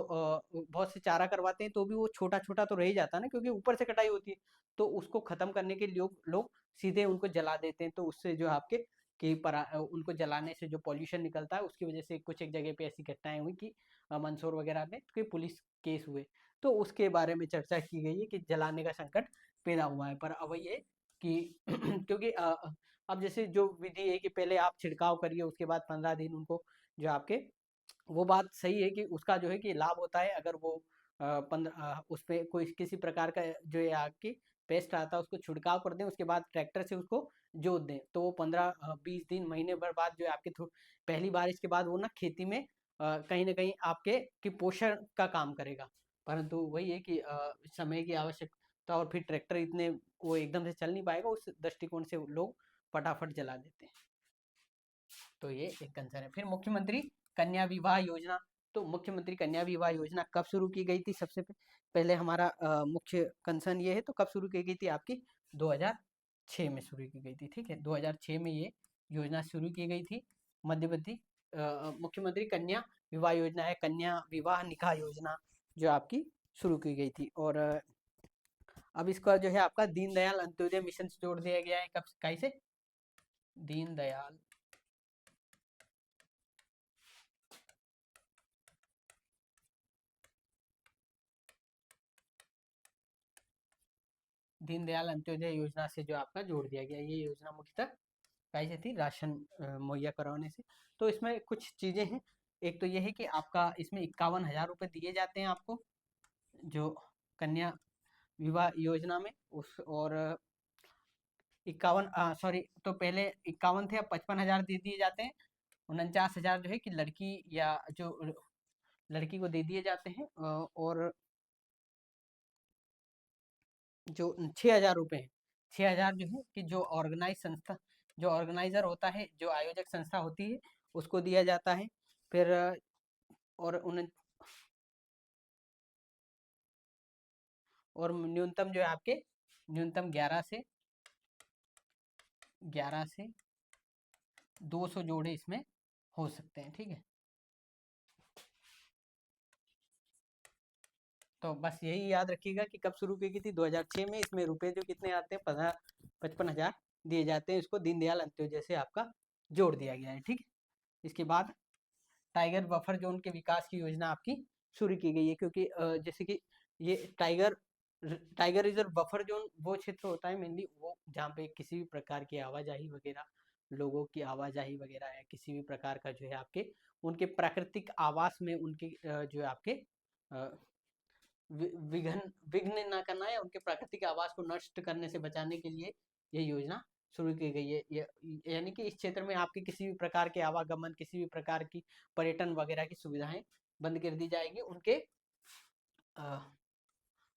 बहुत से चारा करवाते हैं तो भी वो छोटा-छोटा तो रह ही जाता है ना, क्योंकि ऊपर से कटाई होती है। तो उसको ख़त्म करने के लिए लोग लोग सीधे उनको जला देते हैं। तो उससे जो है आपके कि उनको जलाने से जो पॉल्यूशन निकलता है, उसकी वजह से कुछ एक जगह पे ऐसी घटनाएँ हुई कि मंदसौर वगैरह में कि पुलिस केस हुए। तो उसके बारे में चर्चा की गई है कि जलाने का संकट पैदा हुआ है। पर अब वही है कि क्योंकि अब जैसे जो विधि है कि पहले आप छिड़काव करिए, उसके बाद 15 दिन उनको जो आपके, वो बात सही है कि उसका जो है कि लाभ होता है अगर वो उस पे कोई किसी प्रकार का जो है आपकी पेस्ट आता है उसको छिड़काव कर दें, उसके बाद ट्रैक्टर से उसको जोत दें, तो वो 15-20 दिन महीने भर बाद जो है आपके पहली बारिश के बाद वो ना खेती में कहीं ना कहीं आपके कि पोषण का काम करेगा। परंतु वही है कि समय की आवश्यकता, और फिर ट्रैक्टर इतने वो एकदम से चल नहीं पाएगा, उस दृष्टिकोण से लोग फटाफट जला देते हैं। तो ये एक कंसर्न है। फिर मुख्यमंत्री कन्या विवाह योजना। तो मुख्यमंत्री कन्या विवाह योजना कब शुरू की गई थी? सबसे पहले हमारा मुख्य कंसर्न ये है, तो कब शुरू की गई थी आपकी? 2006 में शुरू की गई थी। ठीक है, 2006 में ये योजना शुरू की गई थी। मध्यवर्ती मुख्यमंत्री कन्या विवाह योजना है, कन्या विवाह निकाह योजना जो आपकी शुरू की गई थी। और अब इसका जो है आपका दीनदयाल अंत्योदय मिशन से जोड़ दिया गया है। कब कैसे? दीनदयाल दीनदयाल अंत्योदय योजना से जो आपका जोड़ दिया गया। ये योजना मुख्यतः कैसे थी? राशन मुहैया करवाने से। तो इसमें कुछ चीज़ें हैं। एक तो ये है कि आपका इसमें 51,000 रुपये दिए जाते हैं आपको, जो कन्या विवाह योजना में। उस और 51 सॉरी, तो पहले 51 थे, अब 55,000 दे दिए जाते हैं। 49,000 जो है कि लड़की या जो लड़की को दे दिए जाते हैं। और जो 6,000 रुपये हैं, 6,000 जो है कि जो ऑर्गेनाइज संस्था, जो ऑर्गेनाइजर होता है, जो आयोजक संस्था होती है, उसको दिया जाता है। फिर और उन और न्यूनतम जो है आपके न्यूनतम 11 से 200 जोड़े इसमें हो सकते हैं। ठीक है, तो बस यही याद रखिएगा कि कब शुरू की गई थी? 2006 में। इसमें रुपए जो कितने आते हैं? 55,000 दिए जाते हैं। इसको दीनदयाल अंत्योदय से आपका जोड़ दिया गया है। ठीक है, इसके बाद टाइगर बफर जोन के विकास की योजना आपकी शुरू की गई है, क्योंकि जैसे कि ये टाइगर रिजर्व बफर जोन वो क्षेत्र होता है मेनली वो जहाँ पे किसी भी प्रकार की आवाजाही वगैरह, लोगों की आवाजाही वगैरह या किसी भी प्रकार का जो है आपके उनके प्राकृतिक आवास में उनके जो है आपके अ, विघ्न विघ्न ना करना है, उनके प्राकृतिक आवास को नष्ट करने से बचाने के लिए ये योजना शुरू की गई है। यानी कि इस क्षेत्र में आपके किसी भी प्रकार के आवागमन, किसी भी प्रकार की पर्यटन वगैरह की सुविधाएं बंद कर दी जाएगी उनके अ,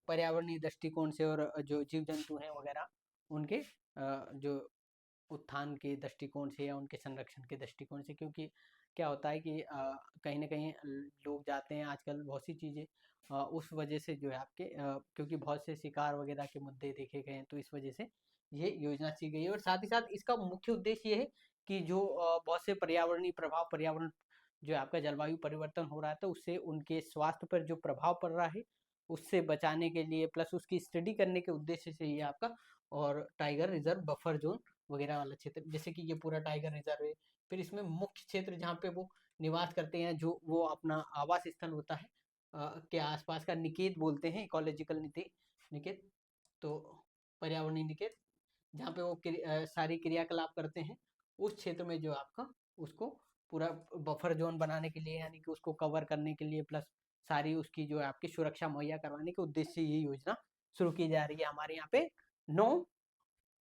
पर्यावरणीय दृष्टिकोण से, और जो जीव जंतु हैं वगैरह उनके जो उत्थान के दृष्टिकोण से या उनके संरक्षण के दृष्टिकोण से। क्योंकि क्या होता है कि कहीं ना कहीं लोग जाते हैं आजकल बहुत सी चीज़ें उस वजह से जो है आपके क्योंकि बहुत से शिकार वगैरह के मुद्दे देखे गए हैं, तो इस वजह से ये योजना की गई है। और साथ ही साथ इसका मुख्य उद्देश्य ये है कि जो बहुत से पर्यावरणीय प्रभाव, पर्यावरण जो है आपका जलवायु परिवर्तन हो रहा है, तो उससे उनके स्वास्थ्य पर जो प्रभाव पड़ रहा है उससे बचाने के लिए, प्लस उसकी स्टडी करने के उद्देश्य से ये आपका और टाइगर रिजर्व बफर जोन वगैरह वाला क्षेत्र, जैसे कि ये पूरा टाइगर रिजर्व है। फिर इसमें मुख्य क्षेत्र जहाँ पे वो निवास करते हैं, जो वो अपना आवास स्थल होता है के आसपास का निकेत बोलते हैं, इकोलॉजिकल निकेत। तो पर्यावरणीय निकेत जहाँ पे वो सारी क्रियाकलाप करते हैं, उस क्षेत्र में जो आपका उसको पूरा बफर जोन बनाने के लिए, यानी कि उसको कवर करने के लिए, प्लस सारी उसकी जो है आपकी सुरक्षा मुहैया करवाने के उद्देश्य से ये योजना शुरू की जा रही है। हमारे यहाँ पे 9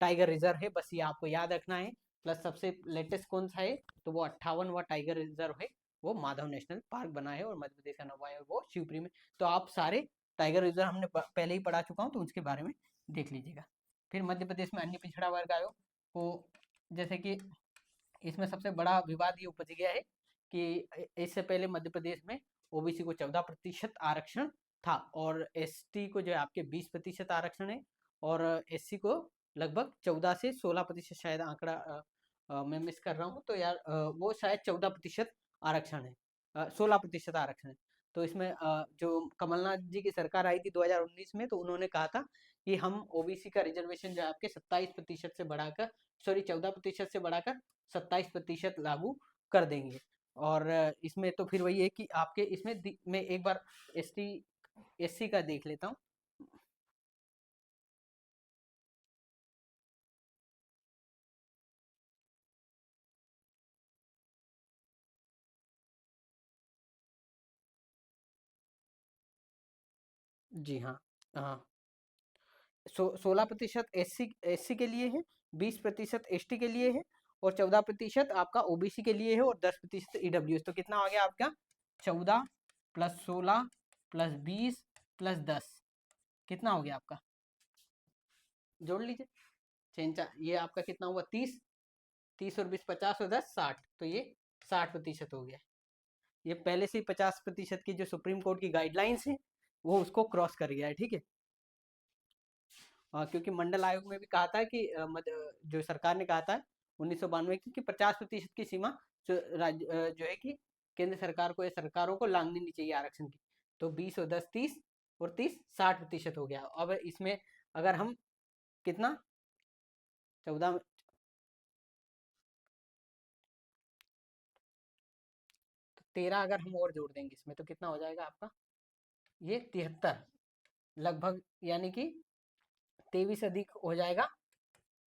टाइगर रिजर्व है, बस ये आपको याद रखना है। प्लस सबसे लेटेस्ट कौन सा है? तो वो 58वां टाइगर रिजर्व है, वो माधव नेशनल पार्क बना है, और मध्य प्रदेश का नवा है वो शिवपुरी में। तो आप सारे टाइगर रिजर्व हमने पहले ही पढ़ा चुका हूँ, तो उसके बारे में देख लीजिएगा। फिर मध्य प्रदेश में अन्य पिछड़ा वर्ग आयोग को, जैसे कि इसमें सबसे बड़ा विवाद ये उपज गया है कि इससे पहले मध्य प्रदेश में ओबीसी को 14% आरक्षण था, और एसटी को जो है आपके 20% आरक्षण है, और एससी को लगभग 14 से 16% शायद आंकड़ा मैं मिस कर रहा हूँ तो यार वो शायद 14% आरक्षण है, 16% आरक्षण है। तो इसमें जो कमलनाथ जी की सरकार आई थी 2019 में, तो उन्होंने कहा था कि हम ओबीसी का रिजर्वेशन जो है आपके 27% से बढ़ाकर, सॉरी 14% से बढ़ाकर 27% लागू कर देंगे। और इसमें तो फिर वही है कि आपके इसमें मैं एक बार एसटी एससी का देख लेता हूँ। जी हाँ। हाँ, 16% एससी के लिए है, 20% एसटी के लिए है, और 14% आपका ओबीसी के लिए है, और 10% ईडब्ल्यूएस। तो कितना हो गया आपका? 14 + 16 + 20 + 10, कितना हो गया आपका? जोड़ लीजिए। ये आपका कितना हुआ? 30। 30 और 20 50 और 10 60, तो ये 60% हो गया। ये पहले से ही 50% की जो सुप्रीम कोर्ट की गाइडलाइंस है वो उसको क्रॉस कर गया है, ठीक है। क्योंकि मंडल आयोग में भी कहा था कि जो सरकार ने कहा था 1992 की कि 50% की सीमा जो है कि केंद्र सरकार को या सरकारों को लांघनी नहीं चाहिए आरक्षण की। तो 20 और 10 30 और 30 60% हो गया। अब इसमें अगर हम कितना 14 तो 13 अगर हम और जोड़ देंगे इसमें तो कितना हो जाएगा आपका? ये 73 लगभग, यानी कि 23 अधिक हो जाएगा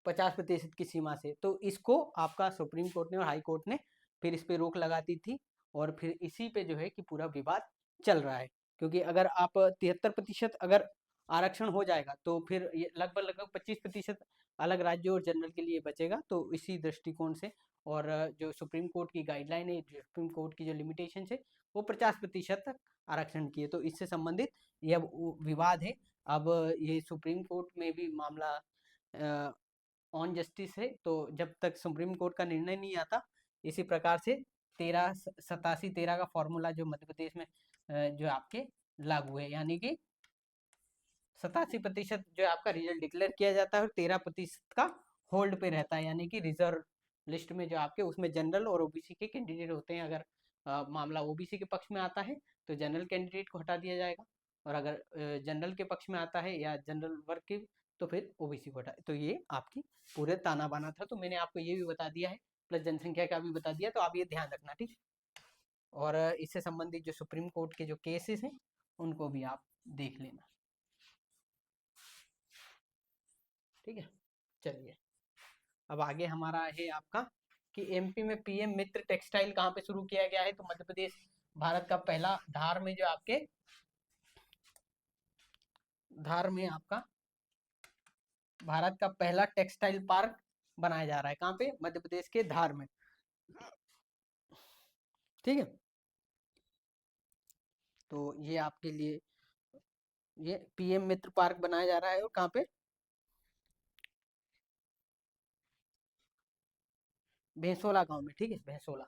50% की सीमा से। तो इसको आपका सुप्रीम कोर्ट ने और हाई कोर्ट ने फिर इस पे रोक लगा दी थी, और फिर इसी पे जो है कि पूरा विवाद चल रहा है। क्योंकि अगर आप 73% अगर आरक्षण हो जाएगा तो फिर ये लगभग लगभग 25% अलग राज्यों और जनरल के लिए बचेगा। तो इसी दृष्टिकोण से, और जो सुप्रीम कोर्ट की गाइडलाइन है, जो सुप्रीम कोर्ट की जो लिमिटेशन है, वो 50% तक आरक्षण की है। तो इससे संबंधित ये अब विवाद है। अब ये सुप्रीम कोर्ट में भी मामला ऑन जस्टिस है। तो जब तक सुप्रीम कोर्ट का निर्णय नहीं आता, इसी प्रकार से 13 87 13 का फॉर्मूला जो मध्य प्रदेश में जो आपके लागू है, यानी कि 87% जो है आपका रिजल्ट डिक्लेयर किया जाता है, और 13% का होल्ड पे रहता है, यानी कि रिजर्व लिस्ट में जो आपके उसमें जनरल और ओबीसी के कैंडिडेट होते हैं। अगर मामला ओबीसी के पक्ष में आता है तो जनरल कैंडिडेट को हटा दिया जाएगा, और अगर जनरल के पक्ष में आता है या जनरल वर्ग के, तो फिर ओबीसी को हटा। तो ये आपकी पूरे ताना बाना था, तो मैंने आपको ये भी बता दिया है, प्लस जनसंख्या का भी बता दिया। तो आप ये ध्यान रखना, ठीक है। और इससे संबंधित जो सुप्रीम कोर्ट के जो केसेस हैं उनको भी आप देख लेना, ठीक है। चलिए, अब आगे हमारा है आपका कि एमपी में पीएम मित्र टेक्सटाइल कहाँ पे शुरू किया गया है। तो मध्य प्रदेश भारत का पहला, धार में जो आपके धार में आपका भारत का पहला टेक्सटाइल पार्क बनाया जा रहा है। कहाँ पे? मध्य प्रदेश के धार में, ठीक है। तो ये आपके लिए ये पीएम मित्र पार्क बनाया जा रहा है, और कहाँ पे? भैंसोला गांव में, ठीक है। भैंसोला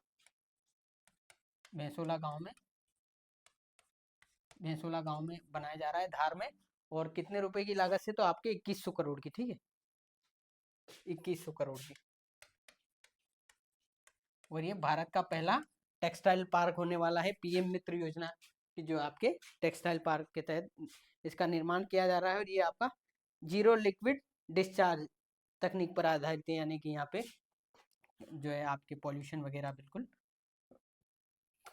भैंसोला गांव में भैंसोला गांव में बनाया जा रहा है, धार में। और कितने रुपए की लागत से? तो आपके 2100 करोड़ की, ठीक है। 2100 करोड़ की। और ये भारत का पहला टेक्सटाइल पार्क होने वाला है, पीएम मित्र योजना की जो आपके टेक्सटाइल पार्क के तहत इसका निर्माण किया जा रहा है। और ये आपका जीरो लिक्विड डिस्चार्ज तकनीक पर आधारित है, यानी कि यहाँ पे जो है आपके पॉल्यूशन वगैरह बिल्कुल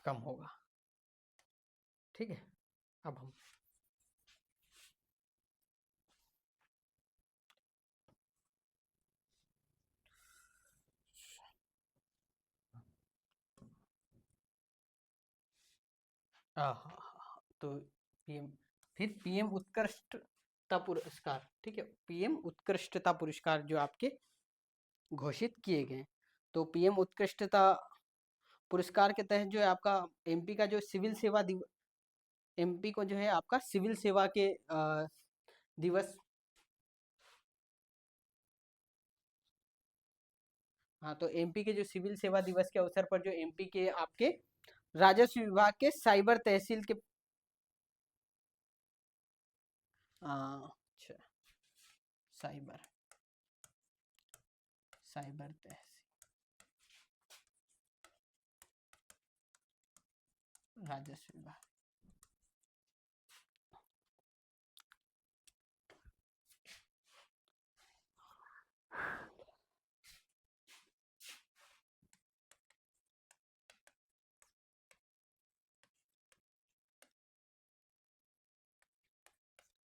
कम होगा, ठीक है। अब हम तो पीएम, फिर पीएम उत्कृष्टता पुरस्कार, ठीक है। पीएम उत्कृष्टता पुरस्कार जो आपके घोषित किए गए। तो पीएम उत्कृष्टता पुरस्कार के तहत जो है आपका एमपी का जो सिविल सेवा एमपी को जो है आपका सिविल सेवा के दिवस, हाँ, तो एमपी के जो सिविल सेवा दिवस के अवसर पर जो एमपी के आपके राजस्व विभाग के साइबर तहसील के अच्छा, साइबर साइबर तहसील राजस्व विभाग।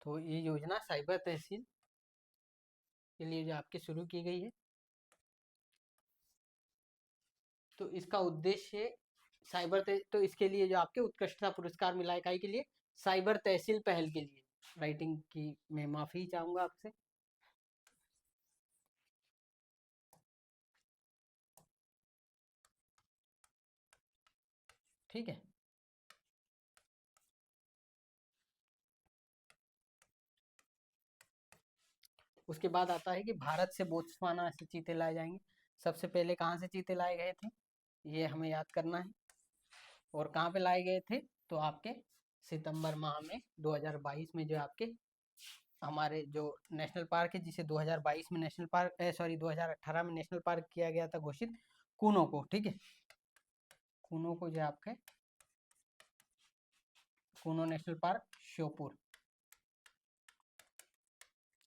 तो ये योजना साइबर तहसील के लिए जो आपकी शुरू की गई है, तो इसका उद्देश्य तो इसके लिए जो आपके उत्कृष्टता पुरस्कार मिला इकाई के लिए साइबर तहसील पहल के लिए, राइटिंग की मैं माफी चाहूंगा आपसे। ठीक है। उसके बाद आता है कि भारत से बोत्सवाना से चीते लाए जाएंगे। सबसे पहले कहाँ से चीते लाए गए थे, ये हमें याद करना है। और कहाँ पे लाए गए थे, तो आपके सितंबर माह में 2022 में, जो आपके हमारे जो नेशनल पार्क है, जिसे 2022 में नेशनल पार्क 2018 में नेशनल पार्क किया गया था घोषित, कूनो को। ठीक है, कूनो को जो आपके कूनो नेशनल पार्क श्योपुर।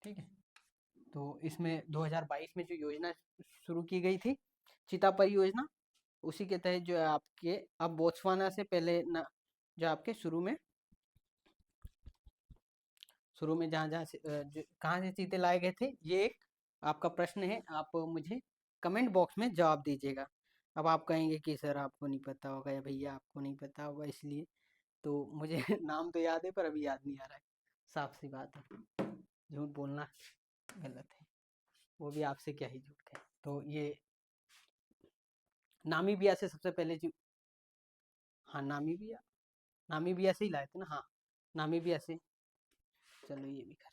ठीक है, तो इसमें 2022 में जो योजना शुरू की गई थी, चीता परियोजना, उसी के तहत जो है आपके अब बोत्सवाना से पहले ना, जो आपके शुरू में जहाँ जहाँ से कहाँ से चीते लाए गए थे, ये एक आपका प्रश्न है। आप मुझे कमेंट बॉक्स में जवाब दीजिएगा। अब आप कहेंगे कि सर आपको नहीं पता होगा या भैया आपको नहीं पता होगा, इसलिए तो मुझे नाम तो याद है पर अभी याद नहीं आ रहा है। साफ सी बात है, झूठ बोलना गलत है, वो भी आपसे क्या ही झूठ कहें। तो ये नामीबिया से सबसे पहले जो, हाँ नामीबिया, नामीबिया से ही लाए थे ना, हाँ नामीबिया से। चलो ये भी कर,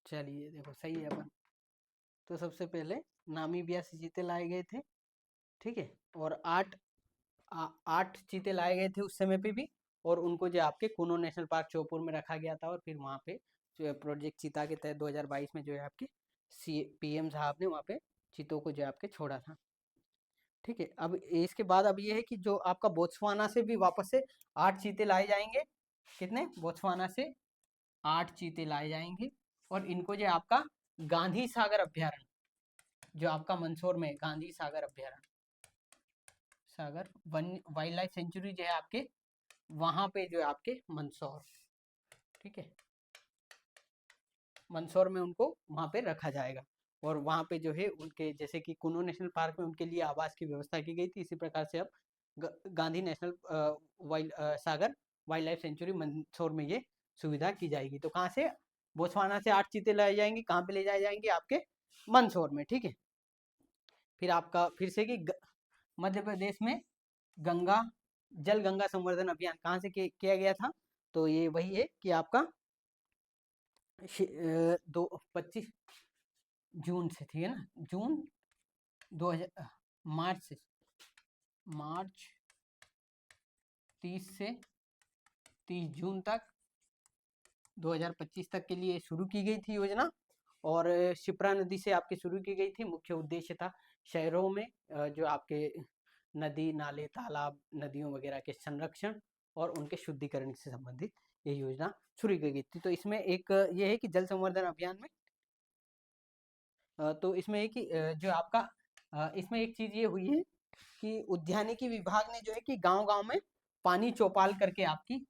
चलिए देखो सही है अपन। तो सबसे पहले नामीबिया से चीते लाए गए थे। ठीक है, और 8 चीते लाए गए थे उस समय पे भी, और उनको जो आपके कूनो नेशनल पार्क चौपुर में रखा गया था, और फिर वहाँ पे जो है प्रोजेक्ट चीता के तहत 2022 में जो है आपके पीएम साहब ने वहाँ पे चीतों को जो है आपके छोड़ा था। ठीक है, अब इसके बाद अब ये है कि जो आपका बोत्सवाना से भी वापस से 8 चीते लाए जाएंगे। कितने, बोत्सवाना से 8 चीते लाए जाएंगे, और इनको जो है आपका गांधी सागर अभ्यारण्य, जो आपका मंदसौर में गांधी सागर अभ्यारण्य, सागर वन वाइल्ड लाइफ सेंचुरी जो है आपके वहां पे जो है आपके मंदसौर। ठीक है, मंदसौर में उनको वहां पे रखा जाएगा, और वहां पे जो है उनके, जैसे कि कुनो नेशनल पार्क में उनके लिए आवास की व्यवस्था की गई थी, इसी प्रकार से अब गांधी नेशनल वाइल्ड सागर वाइल्ड लाइफ सेंचुरी मंदसौर में ये सुविधा की जाएगी। तो कहाँ से, बोत्सवाना से 8 चीते लाए जाएंगे, कहाँ पे ले जाए जाएंगे, आपके मंदसौर में। ठीक है, फिर आपका फिर से कि मध्य प्रदेश में गंगा गंगा संवर्धन अभियान कहाँ से किया गया था, तो ये वही है कि आपका 25 जून से थी, है ना, जून 2000, मार्च से, मार्च 30 से 30 जून तक 2025 तक के लिए शुरू की गई थी योजना। और शिप्रा नदी से आपकी शुरू की गई थी। मुख्य उद्देश्य था शहरों में जो आपके नदी नाले तालाब नदियों वगैरह के संरक्षण और उनके शुद्धिकरण से संबंधित ये योजना शुरू की गई थी। तो इसमें एक ये है कि जल संवर्धन अभियान में तो इसमें है कि जो आपका इसमें एक चीज ये हुई है कि उद्यानिकी विभाग ने जो है कि गांव-गांव में पानी चौपाल करके आपकी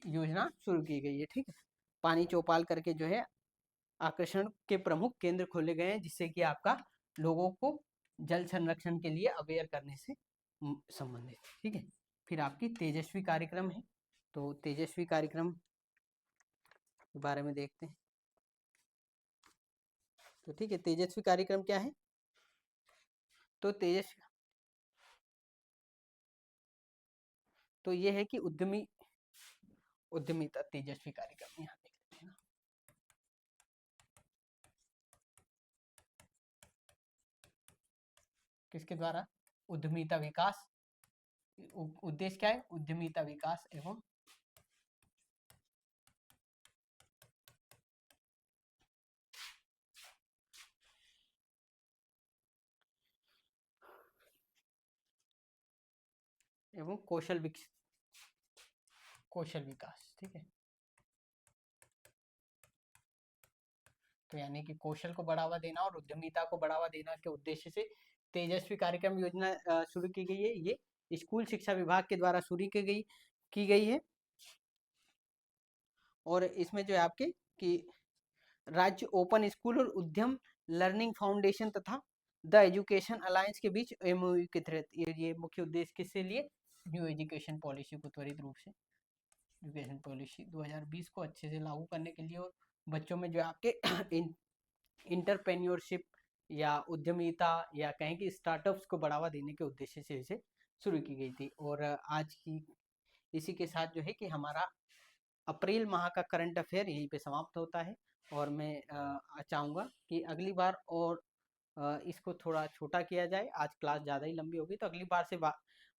योजना शुरू की गई है। ठीक है, पानी चौपाल करके जो है आकर्षण के प्रमुख केंद्र खोले गए हैं, जिससे कि आपका लोगों को जल संरक्षण के लिए अवेयर करने से संबंधित। ठीक है, फिर आपकी तेजस्वी कार्यक्रम है। तो तेजस्वी कार्यक्रम के बारे में देखते हैं। तो ठीक है, तेजस्वी कार्यक्रम क्या है, तो तेजस्वी तो ये है कि उद्यमिता तेजस्वी कार्यक्रम, यहाँ देख लेते हैं ना। किसके द्वारा? उद्यमिता विकास। उद्देश्य क्या है? उद्यमिता विकास एवं कौशल विकास, ठीक है। तो यानी कि कौशल को बढ़ावा देना और उद्यमिता को बढ़ावा देना के उद्देश्य से तेजस्वी कार्यक्रम योजना शुरू की गई है। ये स्कूल शिक्षा विभाग के द्वारा शुरू की गई है। और इसमें जो है आपके कि राज्य ओपन स्कूल और उद्यम लर्निंग फाउंडेशन तथा द एजुकेशन अलायंस के बीच एमओयू के तहत ये मुख्य उद्देश्य किससे लिए? न्यू एजुकेशन पॉलिसी को त्वरित रूप से एजुकेशन पॉलिसी 2020 को अच्छे से लागू करने के लिए और बच्चों में जो आपके इंटरप्रेन्योरशिप या उद्यमिता या कहें कि स्टार्टअप्स को बढ़ावा देने के उद्देश्य से इसे शुरू की गई थी। और आज की इसी के साथ जो है कि हमारा अप्रैल माह का करंट अफेयर यहीं पे समाप्त होता है। और मैं चाहूँगा कि अगली बार और इसको थोड़ा छोटा किया जाए। आज क्लास ज़्यादा ही लंबी होगी, तो अगली बार से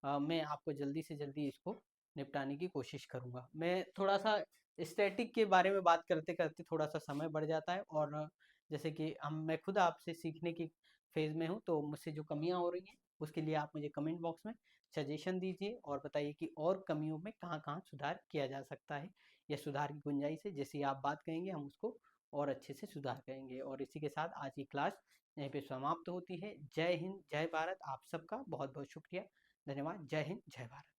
मैं आपको जल्दी से जल्दी इसको निपटाने की कोशिश करूँगा। मैं थोड़ा सा स्टैटिक के बारे में बात करते करते थोड़ा सा समय बढ़ जाता है, और जैसे कि मैं खुद आपसे सीखने की फेज़ में हूँ, तो मुझसे जो कमियाँ हो रही हैं उसके लिए आप मुझे कमेंट बॉक्स में सजेशन दीजिए और बताइए कि और कमियों में कहाँ कहाँ सुधार किया जा सकता है या सुधार की गुंजाइश है। जैसे आप बात कहेंगे हम उसको और अच्छे से सुधार करेंगे। और इसी के साथ आज की क्लास यहीं पे समाप्त होती है। जय हिंद, जय भारत। आप सबका बहुत बहुत शुक्रिया, धन्यवाद। जय हिंद, जय भारत।